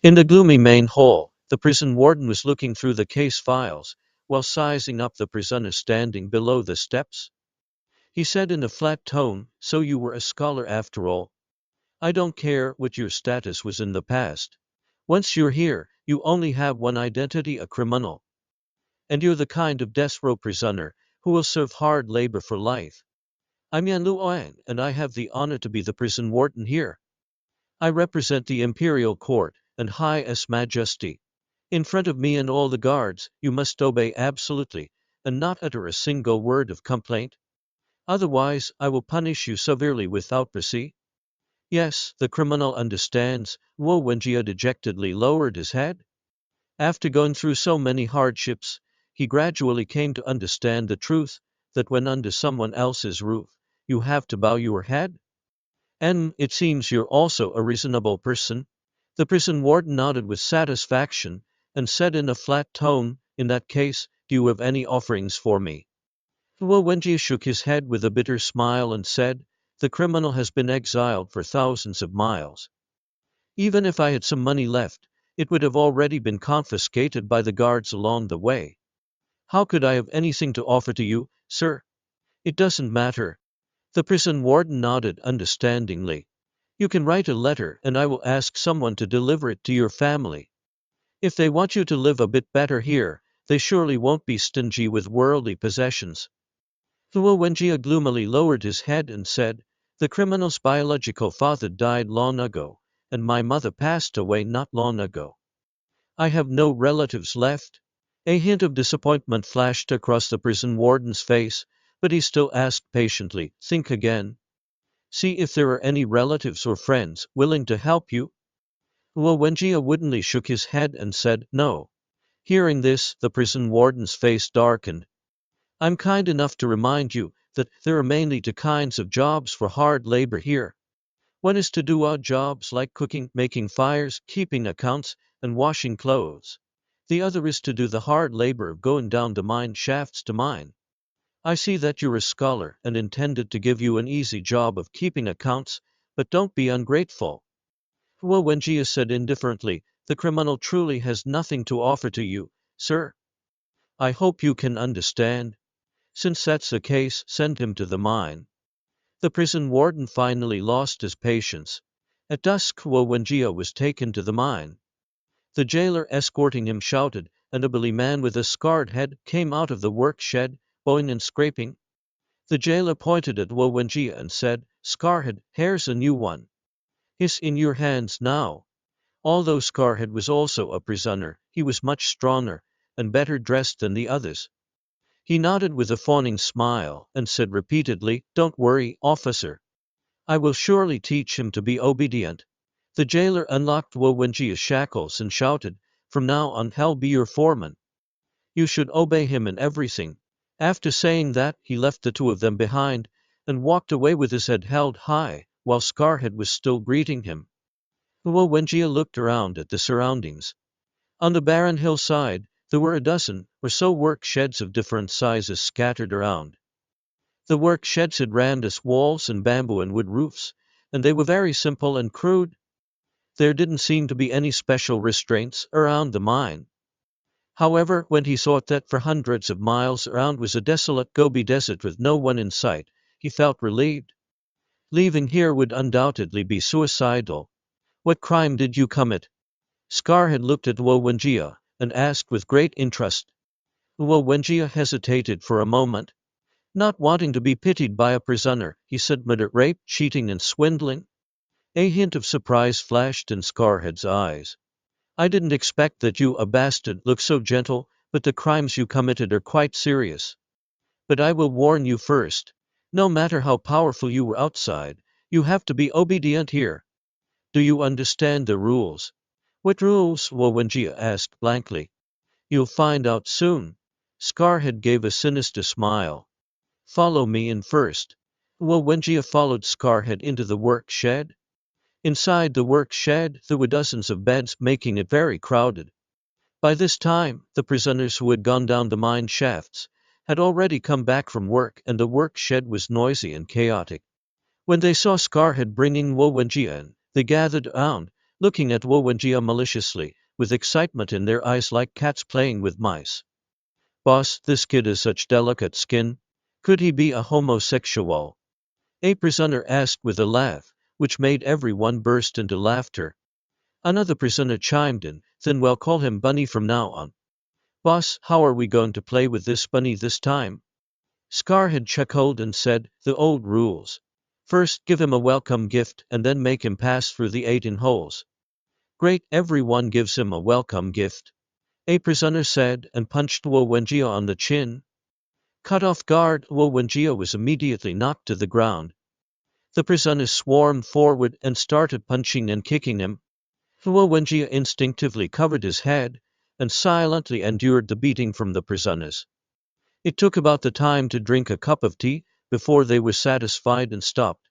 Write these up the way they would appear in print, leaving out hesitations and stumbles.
In the gloomy main hall, the prison warden was looking through the case files, while sizing up the prisoner standing below the steps. He said in a flat tone, "So you were a scholar after all. I don't care what your status was in the past. Once you're here, you only have one identity, a criminal. And you're the kind of death row prisoner who will serve hard labor for life. I'm Yan Luoang, and I have the honor to be the prison warden here. I represent the imperial court and High-S Majesty. In front of me and all the guards, you must obey absolutely, and not utter a single word of complaint. Otherwise, I will punish you severely without mercy." "Yes, the criminal understands." Luo Wenjia dejectedly lowered his head. After going through so many hardships, he gradually came to understand the truth that when under someone else's roof, you have to bow your head. "And it seems you're also a reasonable person." The prison warden nodded with satisfaction and said in a flat tone, "In that case, do you have any offerings for me?" Luo Wenjia shook his head with a bitter smile and said, "The criminal has been exiled for thousands of miles. Even if I had some money left, it would have already been confiscated by the guards along the way. How could I have anything to offer to you, sir?" "It doesn't matter." The prison warden nodded understandingly. "You can write a letter and I will ask someone to deliver it to your family. If they want you to live a bit better here, they surely won't be stingy with worldly possessions." Luo Wenjia gloomily lowered his head and said, "The criminal's biological father died long ago, and my mother passed away not long ago. I have no relatives left." A hint of disappointment flashed across the prison warden's face, but he still asked patiently, "Think again. See if there are any relatives or friends willing to help you." Luo Wenjia woodenly shook his head and said, "No." Hearing this, the prison warden's face darkened. "I'm kind enough to remind you that there are mainly two kinds of jobs for hard labor here. One is to do odd jobs like cooking, making fires, keeping accounts, and washing clothes. The other is to do the hard labor of going down the mine shafts to mine. I see that you're a scholar and intended to give you an easy job of keeping accounts, but don't be ungrateful." Luo Wenjia said indifferently, "The criminal truly has nothing to offer to you, sir. I hope you can understand. Since that's the case, send him to the mine." The prison warden finally lost his patience. At dusk, Luo Wenjia was taken to the mine. The jailer escorting him shouted, and a burly man with a scarred head came out of the work shed, bowing and scraping. The jailer pointed at Luo Wenjia and said, "Scarhead, here's a new one. He's in your hands now." Although Scarhead was also a prisoner, he was much stronger and better dressed than the others. He nodded with a fawning smile and said repeatedly, "Don't worry, officer. I will surely teach him to be obedient." The jailer unlocked Luo Wenjia's shackles and shouted, "From now on, I'll be your foreman. You should obey him in everything." After saying that, he left the two of them behind and walked away with his head held high, while Scarhead was still greeting him. Luo Wenjia looked around at the surroundings. On the barren hillside, there were a dozen or so work sheds of different sizes scattered around. The work sheds had rammed walls and bamboo and wood roofs, and they were very simple and crude. There didn't seem to be any special restraints around the mine. However, when he saw that for hundreds of miles around was a desolate Gobi Desert with no one in sight, he felt relieved. Leaving here would undoubtedly be suicidal. "What crime did you commit?" Scar had looked at Luo Wenjia and asked with great interest. Luo Wenjia hesitated for a moment. Not wanting to be pitied by a prisoner, he said, "Murder, rape, cheating and swindling." A hint of surprise flashed in Scarhead's eyes. "I didn't expect that you, a bastard, look so gentle, but the crimes you committed are quite serious. But I will warn you first. No matter how powerful you were outside, you have to be obedient here. Do you understand the rules?" "What rules?" Luo Wenjia asked blankly. "You'll find out soon." Scarhead gave a sinister smile. "Follow me in first." Luo Wenjia followed Scarhead into the work shed. Inside the work shed, there were dozens of beds, making it very crowded. By this time, the prisoners who had gone down the mine shafts had already come back from work, and the work shed was noisy and chaotic. When they saw Scarhead bringing Luo Wenjia in, they gathered around, looking at Luo Wenjia maliciously, with excitement in their eyes like cats playing with mice. Boss, this kid has such delicate skin. Could he be a homosexual? A prisoner asked with a laugh, which made everyone burst into laughter. Another prisoner chimed in, then we'll call him Bunny from now on. Boss, how are we going to play with this bunny this time? Scarhead chuckled and said, the old rules. First give him a welcome gift and then make him pass through the 18 holes. Great, everyone gives him a welcome gift. A prisoner said and punched Luo Wenjia on the chin. Cut off guard, Luo Wenjia was immediately knocked to the ground. The prisoners swarmed forward and started punching and kicking him. Luo Wenjia instinctively covered his head and silently endured the beating from the prisoners. It took about the time to drink a cup of tea before they were satisfied and stopped.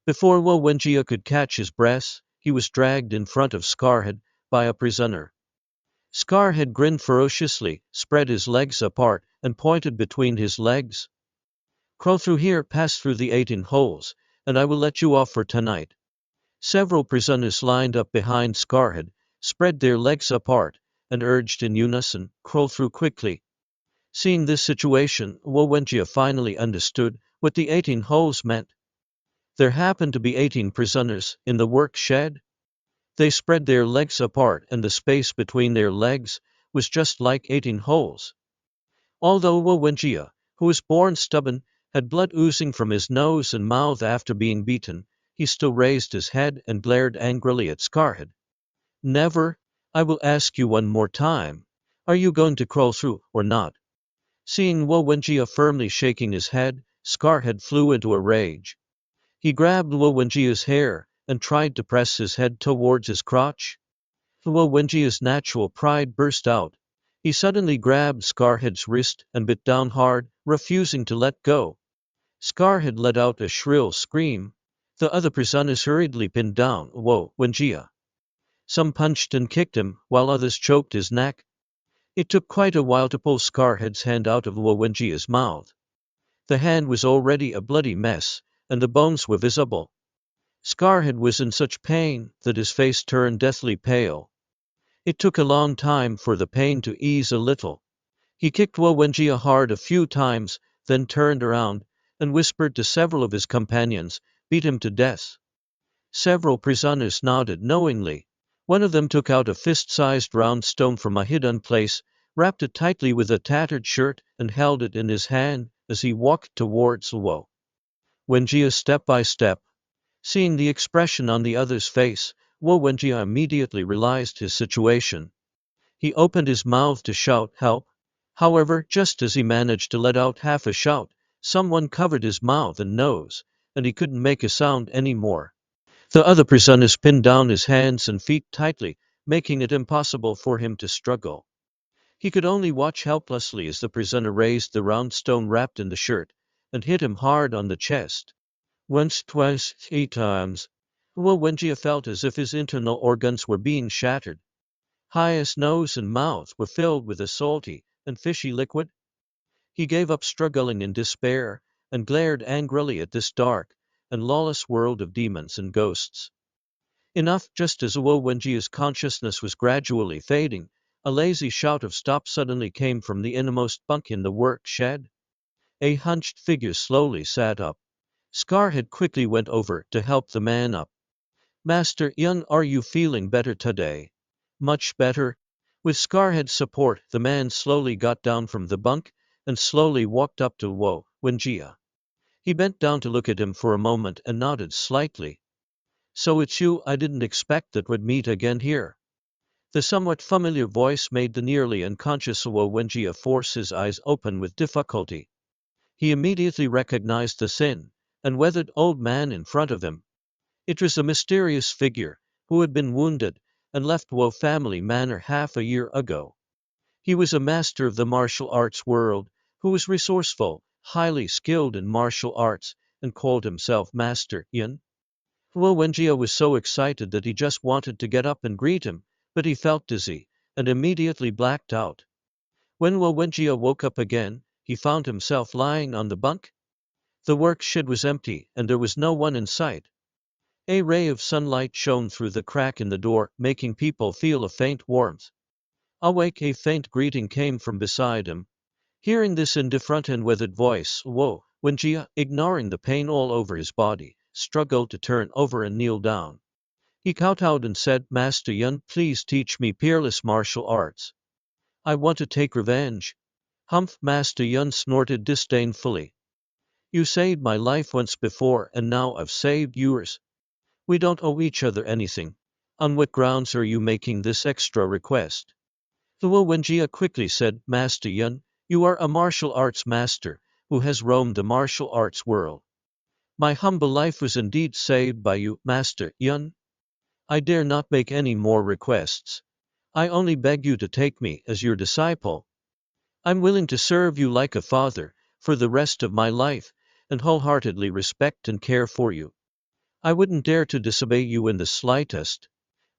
Before Luo Wenjia could catch his breath, he was dragged in front of Scarhead by a prisoner. Scarhead grinned ferociously, spread his legs apart, and pointed between his legs. Crawl through here, pass through the 18 holes, and I will let you off for tonight. Several prisoners lined up behind Scarhead, spread their legs apart, and urged in unison, crawl through quickly. Seeing this situation, Luo Wenjia finally understood what the 18 holes meant. There happened to be 18 prisoners in the work shed. They spread their legs apart and the space between their legs was just like 18 holes. Although Luo Wenjia, who was born stubborn, had blood oozing from his nose and mouth after being beaten, he still raised his head and glared angrily at Scarhead. Never. I will ask you one more time. Are you going to crawl through or not? Seeing Luo Wenjia firmly shaking his head, Scarhead flew into a rage. He grabbed Luo Wenjia's hair and tried to press his head towards his crotch. Luo Wenjia's natural pride burst out. He suddenly grabbed Scarhead's wrist and bit down hard, refusing to let go. Scarhead let out a shrill scream. The other prisoners hurriedly pinned down Luo Wenjia. Some punched and kicked him, while others choked his neck. It took quite a while to pull Scarhead's hand out of Luo Wenjia's mouth. The hand was already a bloody mess, and the bones were visible. Scarhead was in such pain that his face turned deathly pale. It took a long time for the pain to ease a little. He kicked Luo Wenjia hard a few times, then turned around and whispered to several of his companions, beat him to death. Several prisoners nodded knowingly. One of them took out a fist-sized round stone from a hidden place, wrapped it tightly with a tattered shirt, and held it in his hand as he walked towards Luo Wenjia step by step. Seeing the expression on the other's face, Luo Wenjia immediately realized his situation. He opened his mouth to shout help. However, just as he managed to let out half a shout, someone covered his mouth and nose, and he couldn't make a sound anymore. The other prisoners pinned down his hands and feet tightly, making it impossible for him to struggle. He could only watch helplessly as the prisoner raised the round stone wrapped in the shirt and hit him hard on the chest. Once, twice, 3 times. Luo Wenjia felt as if his internal organs were being shattered. His nose and mouth were filled with a salty and fishy liquid. He gave up struggling in despair and glared angrily at this dark and lawless world of demons and ghosts. Enough. Just as Luo Wenjia's consciousness was gradually fading, a lazy shout of stop suddenly came from the innermost bunk in the work shed. A hunched figure slowly sat up. Scarhead quickly went over to help the man up. Master Young, are you feeling better today? Much better. With Scarhead's support, the man slowly got down from the bunk and slowly walked up to Luo Wenjia. He bent down to look at him for a moment and nodded slightly. So it's you. I didn't expect that we'd meet again here. The somewhat familiar voice made the nearly unconscious Luo Wenjia force his eyes open with difficulty. He immediately recognized the thin and weathered old man in front of him. It was a mysterious figure who had been wounded and left Luo family manor half a year ago. He was a master of the martial arts world who was resourceful, highly skilled in martial arts, and called himself Master Yin. Luo Wenjia was so excited that he just wanted to get up and greet him, but he felt dizzy and immediately blacked out. When Luo Wenjia woke up again, he found himself lying on the bunk. The work shed was empty and there was no one in sight. A ray of sunlight shone through the crack in the door, making people feel a faint warmth. Awake, a faint greeting came from beside him. Hearing this indifferent and withered voice, Luo Wenjia, ignoring the pain all over his body, struggled to turn over and kneel down. He kowtowed and said, Master Yun, please teach me peerless martial arts. I want to take revenge. Humph, Master Yun snorted disdainfully. You saved my life once before, and now I've saved yours. We don't owe each other anything. On what grounds are you making this extra request? Luo Wenjia quickly said, Master Yun, you are a martial arts master, who has roamed the martial arts world. My humble life was indeed saved by you, Master Yun. I dare not make any more requests. I only beg you to take me as your disciple. I'm willing to serve you like a father, for the rest of my life, and wholeheartedly respect and care for you. I wouldn't dare to disobey you in the slightest.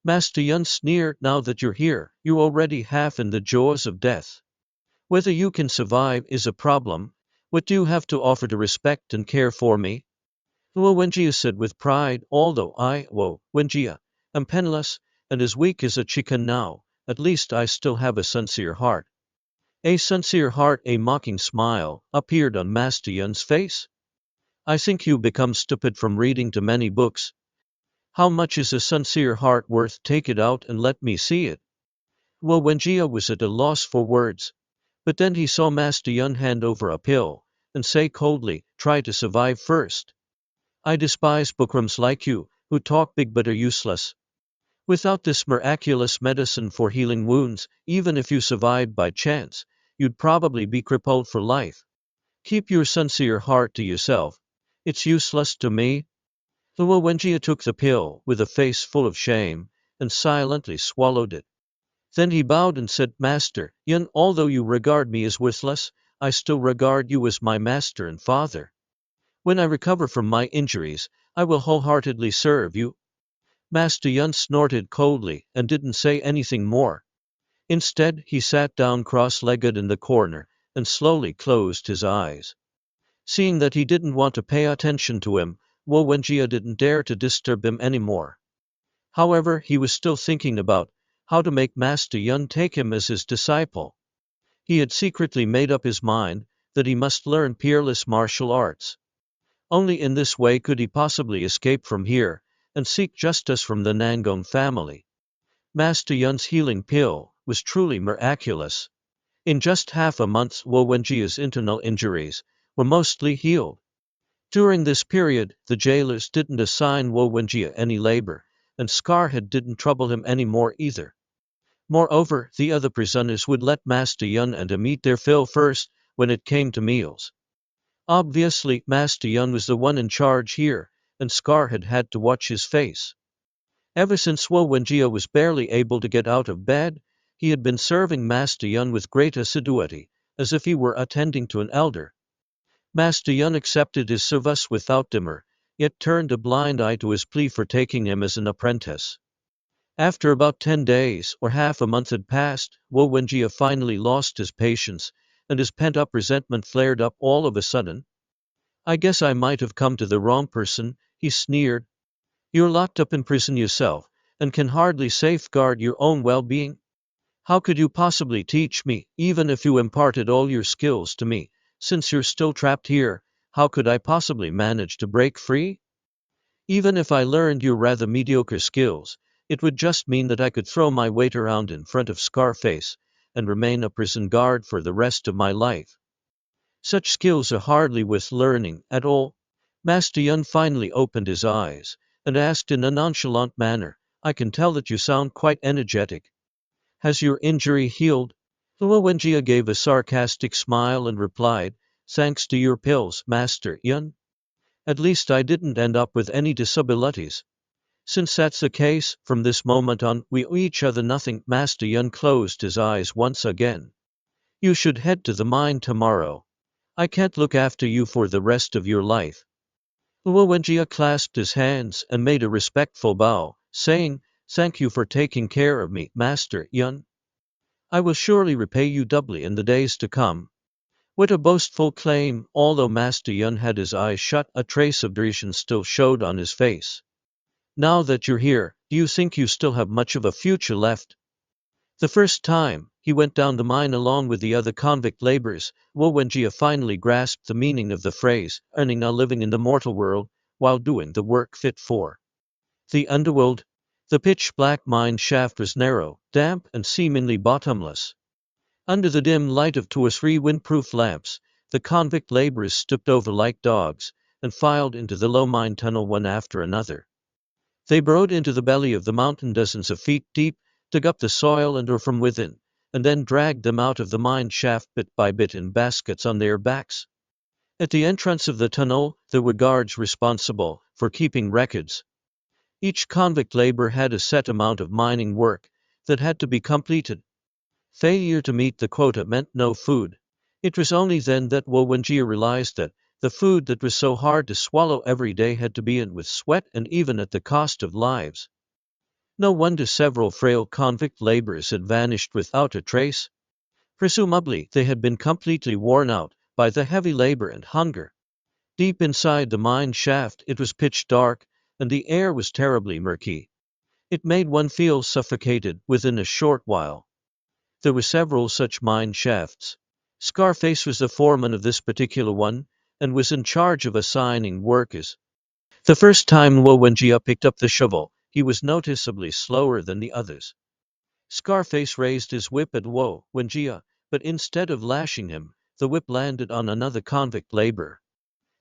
Master Yun sneered, now that you're here, you already have in the jaws of death. Whether you can survive is a problem. What do you have to offer to respect and care for me? Luo Wenjia said with pride, although I, Luo Wenjia, am penniless, and as weak as a chicken now, at least I still have a sincere heart. A sincere heart, a mocking smile, appeared on Master Yun's face. I think you become stupid from reading too many books. How much is a sincere heart worth? Take it out and let me see it. Luo Wenjia was at a loss for words. But then he saw Master Yun hand over a pill, and say coldly, try to survive first. I despise bookrooms like you, who talk big but are useless. Without this miraculous medicine for healing wounds, even if you survived by chance, you'd probably be crippled for life. Keep your sincere heart to yourself. It's useless to me. Luo Wenjia took the pill, with a face full of shame, and silently swallowed it. Then he bowed and said, Master Yun, although you regard me as worthless, I still regard you as my master and father. When I recover from my injuries, I will wholeheartedly serve you. Master Yun snorted coldly, and didn't say anything more. Instead, he sat down cross-legged in the corner, and slowly closed his eyes. Seeing that he didn't want to pay attention to him, Luo Wenjia didn't dare to disturb him anymore. However, he was still thinking about how to make Master Yun take him as his disciple. He had secretly made up his mind that he must learn peerless martial arts. Only in this way could he possibly escape from here, and seek justice from the Nangong family. Master Yun's healing pill was truly miraculous. In just half a month, Luo Wenjia's internal injuries were mostly healed. During this period, the jailers didn't assign Luo Wenjia any labor, and Scarhead didn't trouble him anymore either. Moreover, the other prisoners would let Master Yun and him eat their fill first when it came to meals. Obviously, Master Yun was the one in charge here, and Scarhead had to watch his face. Ever since Luo Wenjia was barely able to get out of bed, he had been serving Master Yun with great assiduity, as if he were attending to an elder. Master Yun accepted his service without demur, yet turned a blind eye to his plea for taking him as an apprentice. After about 10 days, or half a month had passed, Luo Wenjia finally lost his patience, and his pent-up resentment flared up all of a sudden. I guess I might have come to the wrong person, he sneered. You're locked up in prison yourself, and can hardly safeguard your own well-being. How could you possibly teach me, even if you imparted all your skills to me? Since you're still trapped here, how could I possibly manage to break free? Even if I learned your rather mediocre skills, it would just mean that I could throw my weight around in front of Scarface, and remain a prison guard for the rest of my life. Such skills are hardly worth learning at all. Master Yun finally opened his eyes, and asked in a nonchalant manner, I can tell that you sound quite energetic. Has your injury healed? Luo Wenjia gave a sarcastic smile and replied, thanks to your pills, Master Yun. At least I didn't end up with any disabilities. Since that's the case, from this moment on, we owe each other nothing. Master Yun closed his eyes once again. You should head to the mine tomorrow. I can't look after you for the rest of your life. Luo Wenjia clasped his hands and made a respectful bow, saying, thank you for taking care of me, Master Yun. I will surely repay you doubly in the days to come. What a boastful claim! Although Master Yun had his eyes shut, a trace of derision still showed on his face. Now that you're here, do you think you still have much of a future left? The first time he went down the mine along with the other convict laborers, Luo Wenjia finally grasped the meaning of the phrase, earning a living in the mortal world, while doing the work fit for the underworld. The pitch-black mine shaft was narrow, damp, and seemingly bottomless. Under the dim light of 2 or 3 windproof lamps, the convict laborers stooped over like dogs, and filed into the low mine tunnel one after another. They burrowed into the belly of the mountain dozens of feet deep, dug up the soil and ore from within, and then dragged them out of the mine shaft bit by bit in baskets on their backs. At the entrance of the tunnel, there were guards responsible for keeping records. Each convict laborer had a set amount of mining work that had to be completed. Failure to meet the quota meant no food. It was only then that Luo Wenjia realized that the food that was so hard to swallow every day had to be eaten with sweat and even at the cost of lives. No wonder several frail convict laborers had vanished without a trace. Presumably, they had been completely worn out by the heavy labor and hunger. Deep inside the mine shaft, it was pitch dark, and the air was terribly murky. It made one feel suffocated within a short while. There were several such mine shafts. Scarface was the foreman of this particular one, and was in charge of assigning workers. The first time Luo Wenjia picked up the shovel, he was noticeably slower than the others. Scarface raised his whip at Luo Wenjia, but instead of lashing him, the whip landed on another convict laborer.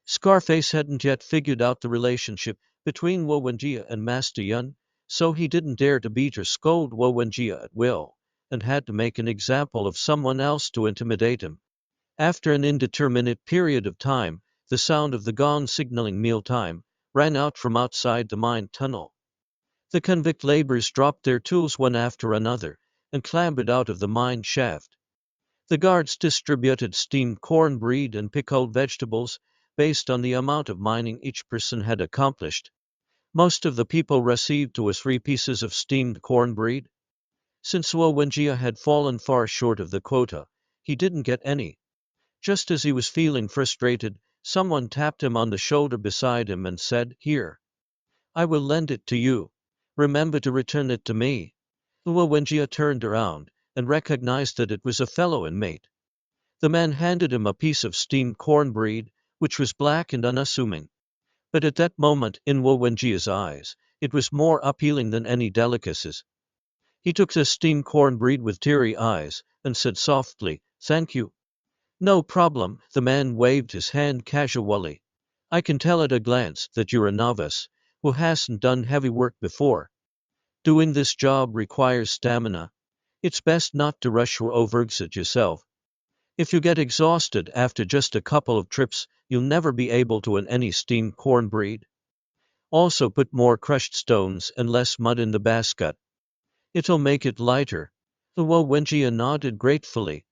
Scarface hadn't yet figured out the relationship between Luo Wenjia and Master Yun, so he didn't dare to beat or scold Luo Wenjia at will, and had to make an example of someone else to intimidate him. After an indeterminate period of time, the sound of the gong signaling mealtime rang out from outside the mine tunnel. The convict laborers dropped their tools one after another and clambered out of the mine shaft. The guards distributed steamed cornbread and pickled vegetables based on the amount of mining each person had accomplished. Most of the people received 2 or 3 pieces of steamed cornbread. Since Luo Wenjia had fallen far short of the quota, he didn't get any. Just as he was feeling frustrated, someone tapped him on the shoulder beside him and said, "Here. I will lend it to you. Remember to return it to me." Luo Wenjia turned around and recognized that it was a fellow inmate. The man handed him a piece of steamed cornbread, which was black and unassuming. But at that moment, in Luo Wenjia's eyes, it was more appealing than any delicacies. He took the steamed cornbread with teary eyes and said softly, "Thank you." "No problem," the man waved his hand casually. "I can tell at a glance that you're a novice who hasn't done heavy work before. Doing this job requires stamina. It's best not to rush or overexert yourself. If you get exhausted after just a couple of trips, you'll never be able to earn any steamed cornbread. Also put more crushed stones and less mud in the basket. It'll make it lighter." Luo Wenjia nodded gratefully.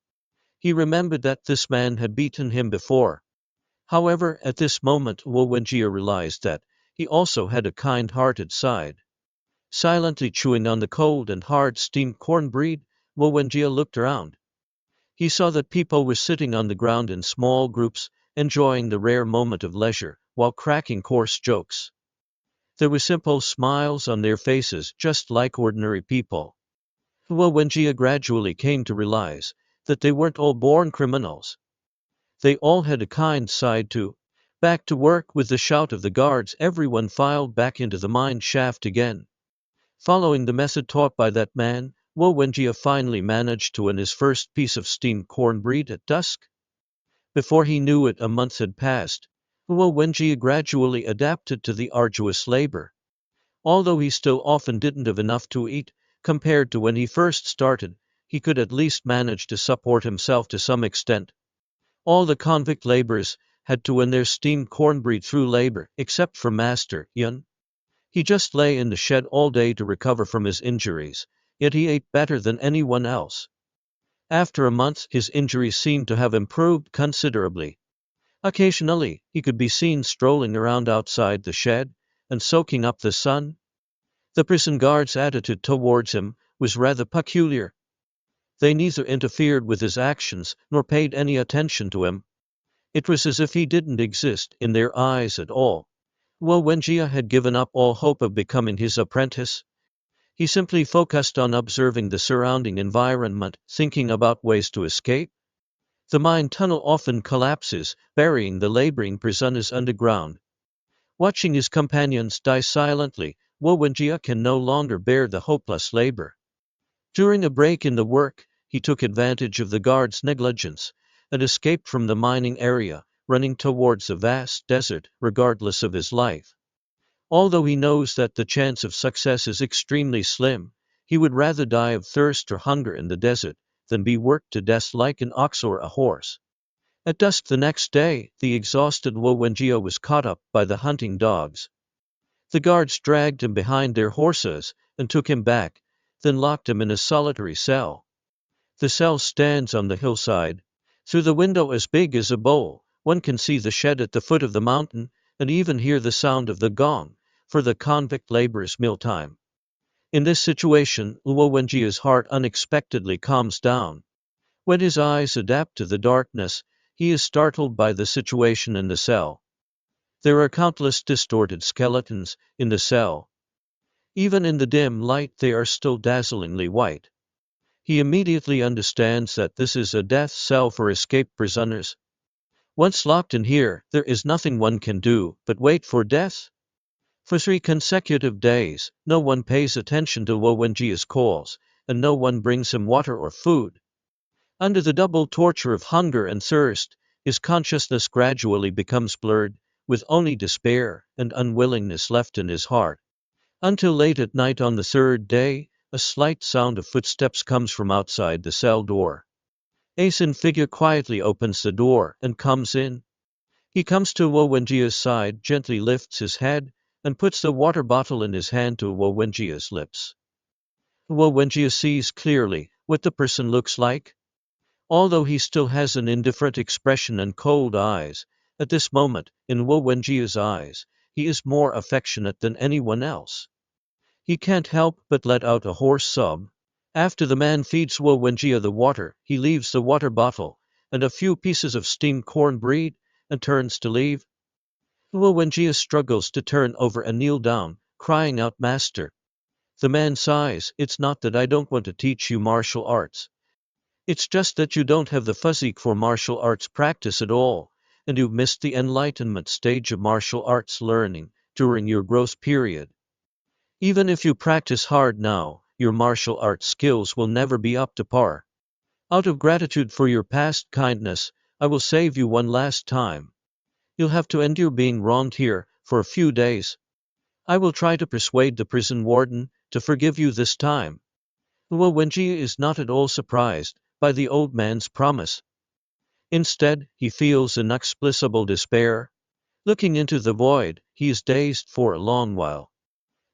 He remembered that this man had beaten him before. However, at this moment Luo Wenjia realized that he also had a kind-hearted side. Silently chewing on the cold and hard steamed cornbread, Luo Wenjia looked around. He saw that people were sitting on the ground in small groups, enjoying the rare moment of leisure, while cracking coarse jokes. There were simple smiles on their faces, just like ordinary people. Luo Wenjia gradually came to realize that they weren't all born criminals. They all had a kind side too. Back to work. With the shout of the guards, everyone filed back into the mine shaft again. Following the method taught by that man, Luo Wenjia finally managed to earn his first piece of steamed cornbread at dusk. Before he knew it, a month had passed. Luo Wenjia gradually adapted to the arduous labor. Although he still often didn't have enough to eat, compared to when he first started, he could at least manage to support himself to some extent. All the convict laborers had to earn their steamed cornbread through labor, except for Master Yun. He just lay in the shed all day to recover from his injuries, yet he ate better than anyone else. After a month, his injuries seemed to have improved considerably. Occasionally, he could be seen strolling around outside the shed and soaking up the sun. The prison guard's attitude towards him was rather peculiar. They neither interfered with his actions nor paid any attention to him. It was as if he didn't exist in their eyes at all. Luo Wenjia had given up all hope of becoming his apprentice. He simply focused on observing the surrounding environment, thinking about ways to escape. The mine tunnel often collapses, burying the laboring prisoners underground. Watching his companions die silently, Luo Wenjia can no longer bear the hopeless labor. During a break in the work, he took advantage of the guards' negligence and escaped from the mining area, running towards a vast desert, regardless of his life. Although he knows that the chance of success is extremely slim, he would rather die of thirst or hunger in the desert than be worked to death like an ox or a horse. At dusk the next day, the exhausted Luo Wenjia was caught up by the hunting dogs. The guards dragged him behind their horses and took him back, then locked him in a solitary cell. The cell stands on the hillside. Through the window as big as a bowl, one can see the shed at the foot of the mountain and even hear the sound of the gong for the convict laborers' mealtime. In this situation, Luo Wenjia's heart unexpectedly calms down. When his eyes adapt to the darkness, he is startled by the situation in the cell. There are countless distorted skeletons in the cell. Even in the dim light they are still dazzlingly white. He immediately understands that this is a death cell for escaped prisoners. Once locked in here, there is nothing one can do but wait for death. For 3 consecutive days, no one pays attention to Luo Wenjia's calls, and no one brings him water or food. Under the double torture of hunger and thirst, his consciousness gradually becomes blurred, with only despair and unwillingness left in his heart. Until late at night on the third day, a slight sound of footsteps comes from outside the cell door. A thin figure quietly opens the door and comes in. He comes to Luo Wenjia's side, gently lifts his head, and puts the water bottle in his hand to Luo Wenjia's lips. Luo Wenjia sees clearly what the person looks like. Although he still has an indifferent expression and cold eyes, at this moment, in Luo Wenjia's eyes, he is more affectionate than anyone else. He can't help but let out a hoarse sob. After the man feeds Luo Wenjia the water, he leaves the water bottle and a few pieces of steamed cornbread and turns to leave. Luo Wenjia struggles to turn over and kneel down, crying out, "Master." The man sighs, "It's not that I don't want to teach you martial arts. It's just that you don't have the physique for martial arts practice at all, and you've missed the enlightenment stage of martial arts learning during your growth period. Even if you practice hard now, your martial arts skills will never be up to par. Out of gratitude for your past kindness, I will save you one last time. You'll have to endure being wronged here for a few days. I will try to persuade the prison warden to forgive you this time." Luo Wenjia is not at all surprised by the old man's promise. Instead, he feels inexplicable despair. Looking into the void, he is dazed for a long while.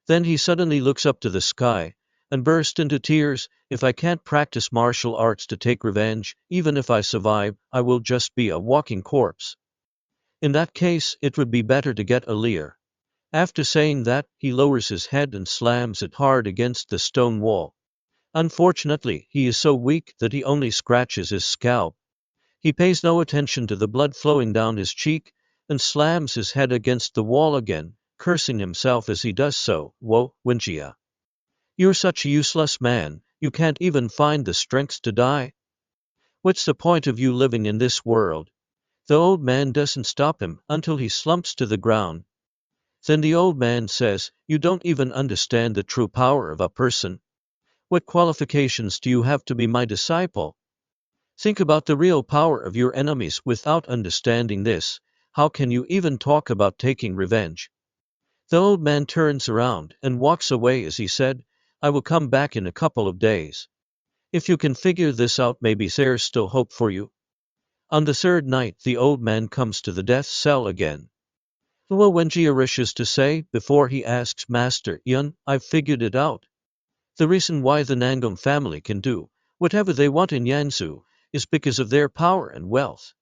Then he suddenly looks up to the sky and bursts into tears. "If I can't practice martial arts to take revenge, even if I survive, I will just be a walking corpse. In that case, it would be better to get a leer." After saying that, he lowers his head and slams it hard against the stone wall. Unfortunately, he is so weak that he only scratches his scalp. He pays no attention to the blood flowing down his cheek and slams his head against the wall again, cursing himself as he does so. "Luo Wenjia, you're such a useless man, you can't even find the strength to die. What's the point of you living in this world?" The old man doesn't stop him until he slumps to the ground. Then the old man says, "You don't even understand the true power of a person. What qualifications do you have to be my disciple? Think about the real power of your enemies. Without understanding this, how can you even talk about taking revenge?" The old man turns around and walks away as he said, "I will come back in a couple of days. If you can figure this out, maybe there's still hope for you." On the third night, the old man comes to the death cell again. Luo Wenjia wishes to say, before he asks, "Master Yun, I've figured it out. The reason why the Nangong family can do whatever they want in Yanzhou is because of their power and wealth.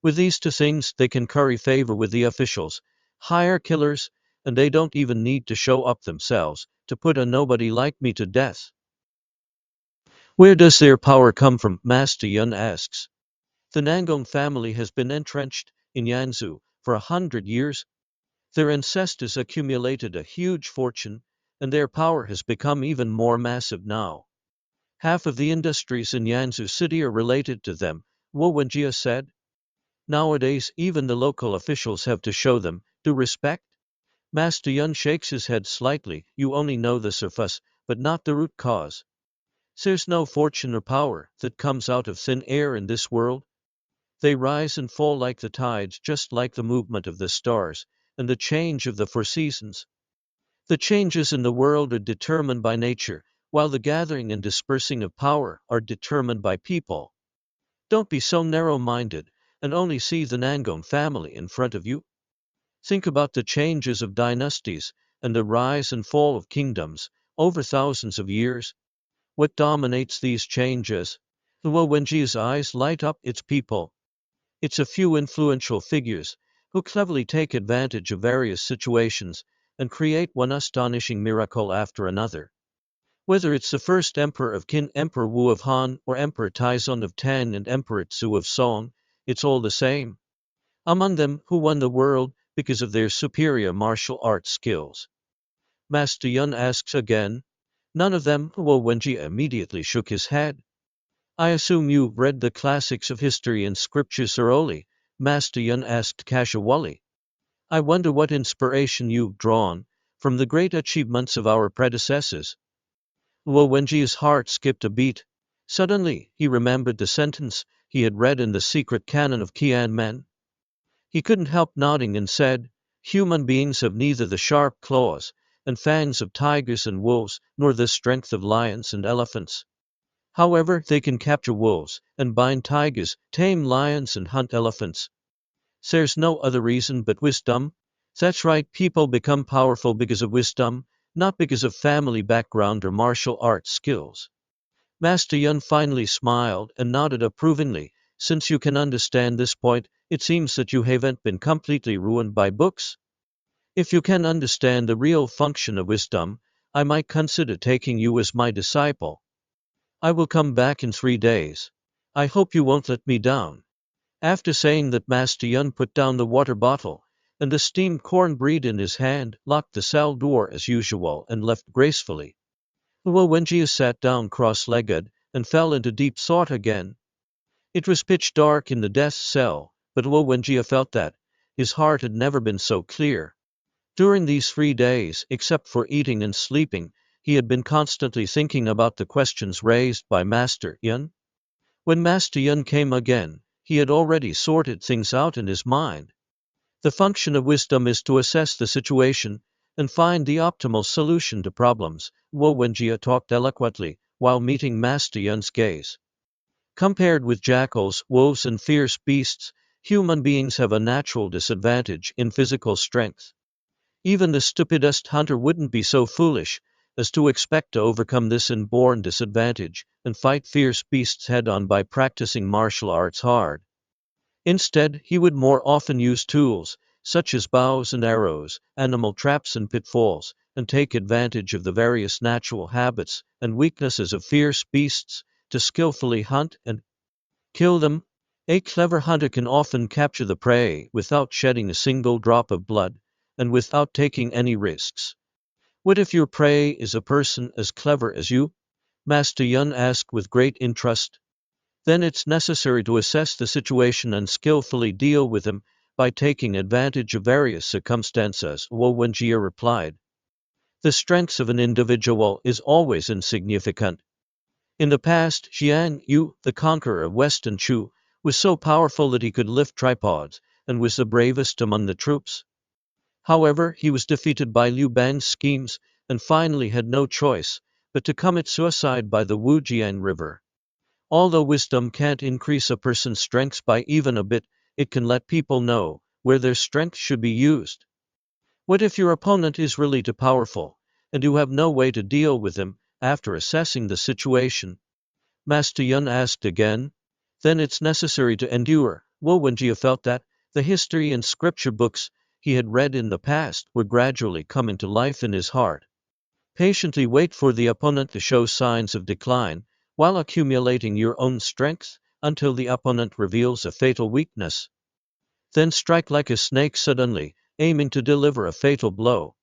With these 2 things, they can curry favor with the officials, hire killers, and they don't even need to show up themselves to put a nobody like me to death." "Where does their power come from?" Master Yun asks. "The Nangong family has been entrenched in Yanzhou for 100 years. Their ancestors accumulated a huge fortune, and their power has become even more massive now. Half of the industries in Yanzhou City are related to them, Luo Wenjia said. Nowadays, even the local officials have to show them due respect. Master Yun shakes his head slightly. You only know the surface, but not the root cause. There's no fortune or power that comes out of thin air in this world. They rise and fall like the tides, just like the movement of the stars, and the change of the four seasons. The changes in the world are determined by nature, while the gathering and dispersing of power are determined by people. Don't be so narrow-minded, and only see the Nangong family in front of you. Think about the changes of dynasties, and the rise and fall of kingdoms, over thousands of years. What dominates these changes? Luo Wenji's eyes light up. Its people. It's a few influential figures, who cleverly take advantage of various situations, and create one astonishing miracle after another. Whether it's the first emperor of Qin, Emperor Wu of Han, or Emperor Taizong of Tang and Emperor Tzu of Song, it's all the same. Among them, who won the world because of their superior martial arts skills? Master Yun asks again. None of them. Luo Wenji immediately shook his head. I assume you've read the classics of history and scripture thoroughly, Master Yun asked casually. I wonder what inspiration you've drawn from the great achievements of our predecessors. Luo Wenji's heart skipped a beat. Suddenly, he remembered the sentence he had read in the secret canon of Qianmen. He couldn't help nodding and said, human beings have neither the sharp claws and fangs of tigers and wolves, nor the strength of lions and elephants. However, they can capture wolves and bind tigers, tame lions and hunt elephants. There's no other reason but wisdom. That's right, people become powerful because of wisdom, not because of family background or martial arts skills. Master Yun finally smiled and nodded approvingly. Since you can understand this point, it seems that you haven't been completely ruined by books. If you can understand the real function of wisdom, I might consider taking you as my disciple. I will come back in 3 days. I hope you won't let me down. After saying that, Master Yun put down the water bottle and the steamed cornbread in his hand, locked the cell door as usual, and left gracefully. Luo Wenjia sat down cross-legged and fell into deep thought again. It was pitch dark in the death cell, but Luo Wenjia felt that his heart had never been so clear. During these 3 days, except for eating and sleeping, he had been constantly thinking about the questions raised by Master Yun. When Master Yun came again, he had already sorted things out in his mind. The function of wisdom is to assess the situation and find the optimal solution to problems. Luo Wenjia talked eloquently while meeting Master Yun's gaze. Compared with jackals, wolves and fierce beasts, human beings have a natural disadvantage in physical strength. Even the stupidest hunter wouldn't be so foolish as to expect to overcome this inborn disadvantage and fight fierce beasts head-on by practicing martial arts hard. Instead, he would more often use tools, such as bows and arrows, animal traps and pitfalls, and take advantage of the various natural habits and weaknesses of fierce beasts to skillfully hunt and kill them. A clever hunter can often capture the prey without shedding a single drop of blood, and without taking any risks. What if your prey is a person as clever as you? Master Yun asked with great interest. Then it's necessary to assess the situation and skillfully deal with him by taking advantage of various circumstances, Luo Wenjia replied. The strength of an individual is always insignificant. In the past, Xian Yu, the conqueror of Western Chu, was so powerful that he could lift tripods, and was the bravest among the troops. However, he was defeated by Liu Bang's schemes, and finally had no choice but to commit suicide by the Wujiang River. Although wisdom can't increase a person's strength by even a bit, it can let people know where their strength should be used. What if your opponent is really too powerful, and you have no way to deal with him? After assessing the situation, Master Yun asked again. Then it's necessary to endure. Luo Wenjia felt that the history and scripture books he had read in the past were gradually coming to life in his heart. Patiently wait for the opponent to show signs of decline, while accumulating your own strength until the opponent reveals a fatal weakness. Then strike like a snake suddenly. aiming to deliver a fatal blow.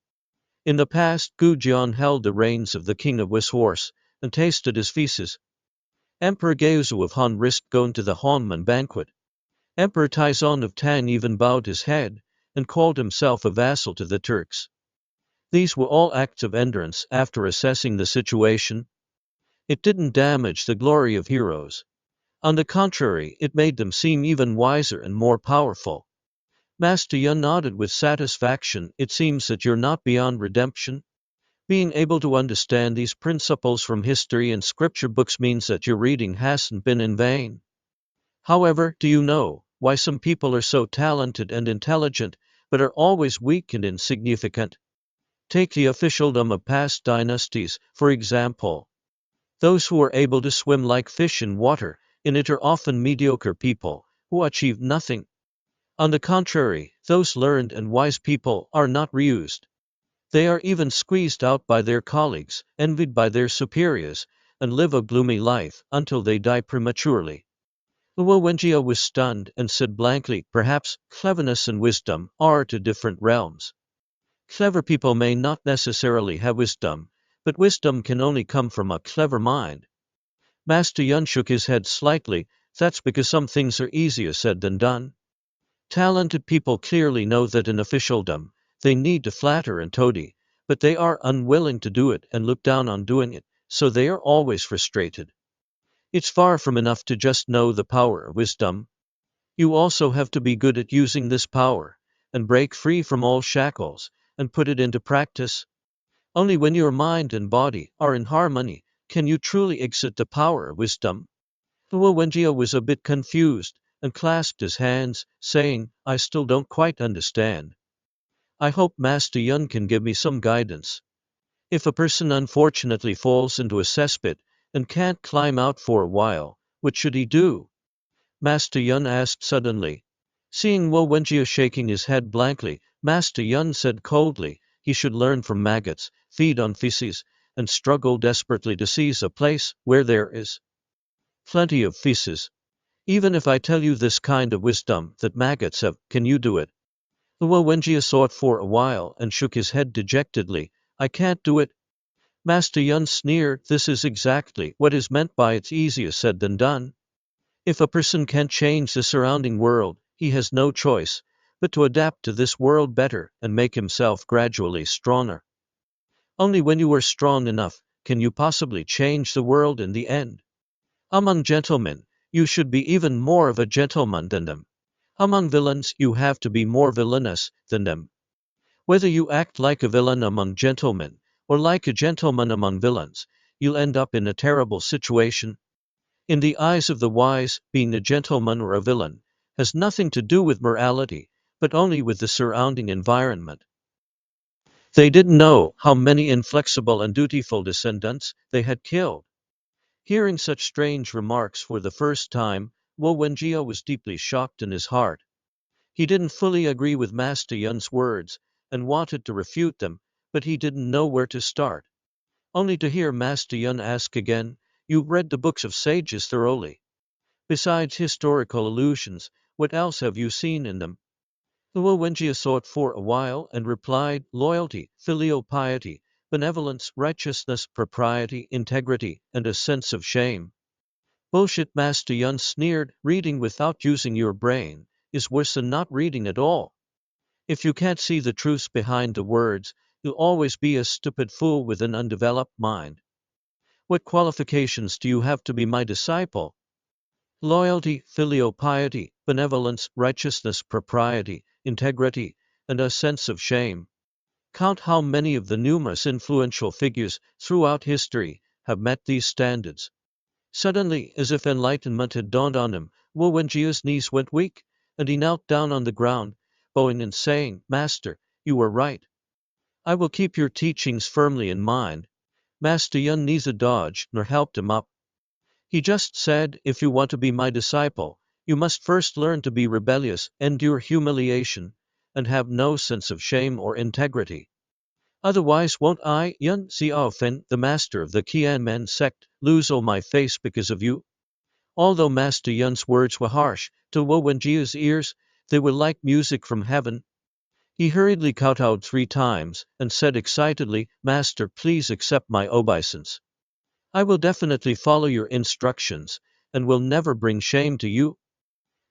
In the past, Gu Jian held the reins of the king of Wis horse and tasted his feces. Emperor Gaozu of Han risked going to the Hanman banquet. Emperor Taizong of Tang even bowed his head and called himself a vassal to the Turks. These were all acts of endurance after assessing the situation. It didn't damage the glory of heroes. On the contrary, it made them seem even wiser and more powerful. Master Yun nodded with satisfaction. It seems that you're not beyond redemption. Being able to understand these principles from history and scripture books means that your reading hasn't been in vain. However, do you know why some people are so talented and intelligent, but are always weak and insignificant? Take the officialdom of past dynasties, for example. Those who are able to swim like fish in water in it are often mediocre people who achieve nothing. On the contrary, those learned and wise people are not reused. They are even squeezed out by their colleagues, envied by their superiors, and live a gloomy life until they die prematurely. Luo Wenjia was stunned and said blankly, perhaps cleverness and wisdom are two different realms. Clever people may not necessarily have wisdom, but wisdom can only come from a clever mind. Master Yun shook his head slightly. That's because some things are easier said than done. Talented people clearly know that in officialdom, they need to flatter and toady, but they are unwilling to do it and look down on doing it, so they are always frustrated. It's far from enough to just know the power of wisdom. You also have to be good at using this power, and break free from all shackles, and put it into practice. Only when your mind and body are in harmony can you truly exert the power of wisdom. Luo Wenjia was a bit confused, and clasped his hands, saying, I still don't quite understand. I hope Master Yun can give me some guidance. If a person unfortunately falls into a cesspit and can't climb out for a while, what should he do? Master Yun asked suddenly. Seeing Luo Wenjia shaking his head blankly, Master Yun said coldly, he should learn from maggots, feed on feces, and struggle desperately to seize a place where there is plenty of feces. Even if I tell you this kind of wisdom that maggots have, can you do it? Luo Wenjia thought for a while and shook his head dejectedly. I can't do it. Master Yun sneered, this is exactly what is meant by it's easier said than done. If a person can't change the surrounding world, he has no choice but to adapt to this world better and make himself gradually stronger. Only when you are strong enough can you possibly change the world in the end. Among gentlemen, you should be even more of a gentleman than them. Among villains, you have to be more villainous than them. Whether you act like a villain among gentlemen, or like a gentleman among villains, you'll end up in a terrible situation. In the eyes of the wise, being a gentleman or a villain has nothing to do with morality, but only with the surrounding environment. They didn't know how many inflexible and dutiful descendants they had killed. Hearing such strange remarks for the first time, Luo Wenjia was deeply shocked in his heart. He didn't fully agree with Master Yun's words, and wanted to refute them, but he didn't know where to start. Only to hear Master Yun ask again, you've read the books of sages thoroughly. Besides historical allusions, what else have you seen in them? Luo Wenjia thought for a while and replied, loyalty, filial piety, benevolence, righteousness, propriety, integrity, and a sense of shame. Bullshit, Master Yun sneered, reading without using your brain is worse than not reading at all. If you can't see the truths behind the words, you'll always be a stupid fool with an undeveloped mind. What qualifications do you have to be my disciple? Loyalty, filial piety, benevolence, righteousness, propriety, integrity, and a sense of shame. Count how many of the numerous influential figures throughout history have met these standards. Suddenly, as if enlightenment had dawned on him, Luo Wenjia's knees went weak, and he knelt down on the ground, bowing and saying, Master, you were right. I will keep your teachings firmly in mind. Master Yun neither dodged nor helped him up. He just said, if you want to be my disciple, you must first learn to be rebellious, endure humiliation, and have no sense of shame or integrity. Otherwise won't I, Yun Xiaofen, the master of the Qianmen sect, lose all my face because of you? Although Master Yun's words were harsh, to Luo Wenjia's ears, they were like music from heaven. He hurriedly kowtowed 3 times, and said excitedly, "Master, please accept my obeisance. I will definitely follow your instructions, and will never bring shame to you.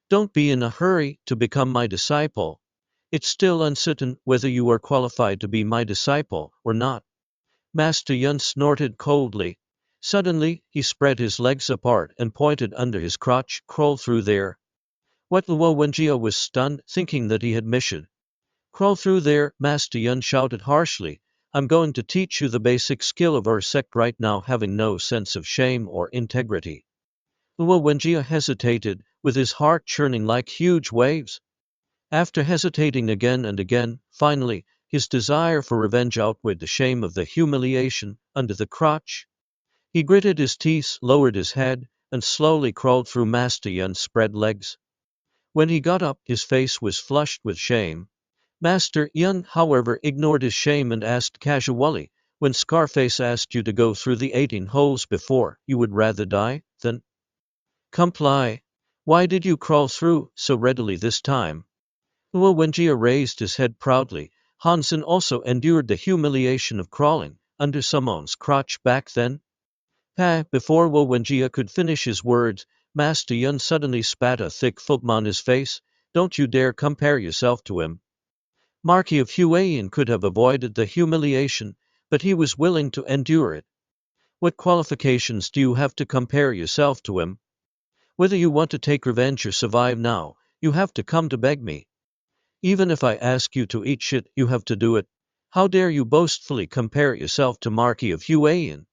Don't be in a hurry to become my disciple. It's still uncertain whether you are qualified to be my disciple or not." Master Yun snorted coldly. Suddenly, he spread his legs apart and pointed under his crotch. "Crawl through there." What Luo Wenjia was stunned, thinking that he had mission. "Crawl through there," Master Yun shouted harshly. "I'm going to teach you the basic skill of our sect right now, having no sense of shame or integrity." Luo Wenjia hesitated, with his heart churning like huge waves. After hesitating again and again, finally, his desire for revenge outweighed the shame of the humiliation under the crotch. He gritted his teeth, lowered his head, and slowly crawled through Master Yun's spread legs. When he got up, his face was flushed with shame. Master Yun, however, ignored his shame and asked casually, "When Scarface asked you to go through the 18 holes before, you would rather die than comply. Why did you crawl through so readily this time?" Luo Wenjia raised his head proudly. "Hansen also endured the humiliation of crawling under someone's crotch back then." Before Luo Wenjia could finish his words, Master Yun suddenly spat a thick foam on his face. "Don't you dare compare yourself to him." Marquis of Huayan could have avoided the humiliation, but he was willing to endure it. "What qualifications do you have to compare yourself to him? Whether you want to take revenge or survive now, you have to come to beg me. Even if I ask you to eat shit, you have to do it. How dare you boastfully compare yourself to Marquis of Huayan?"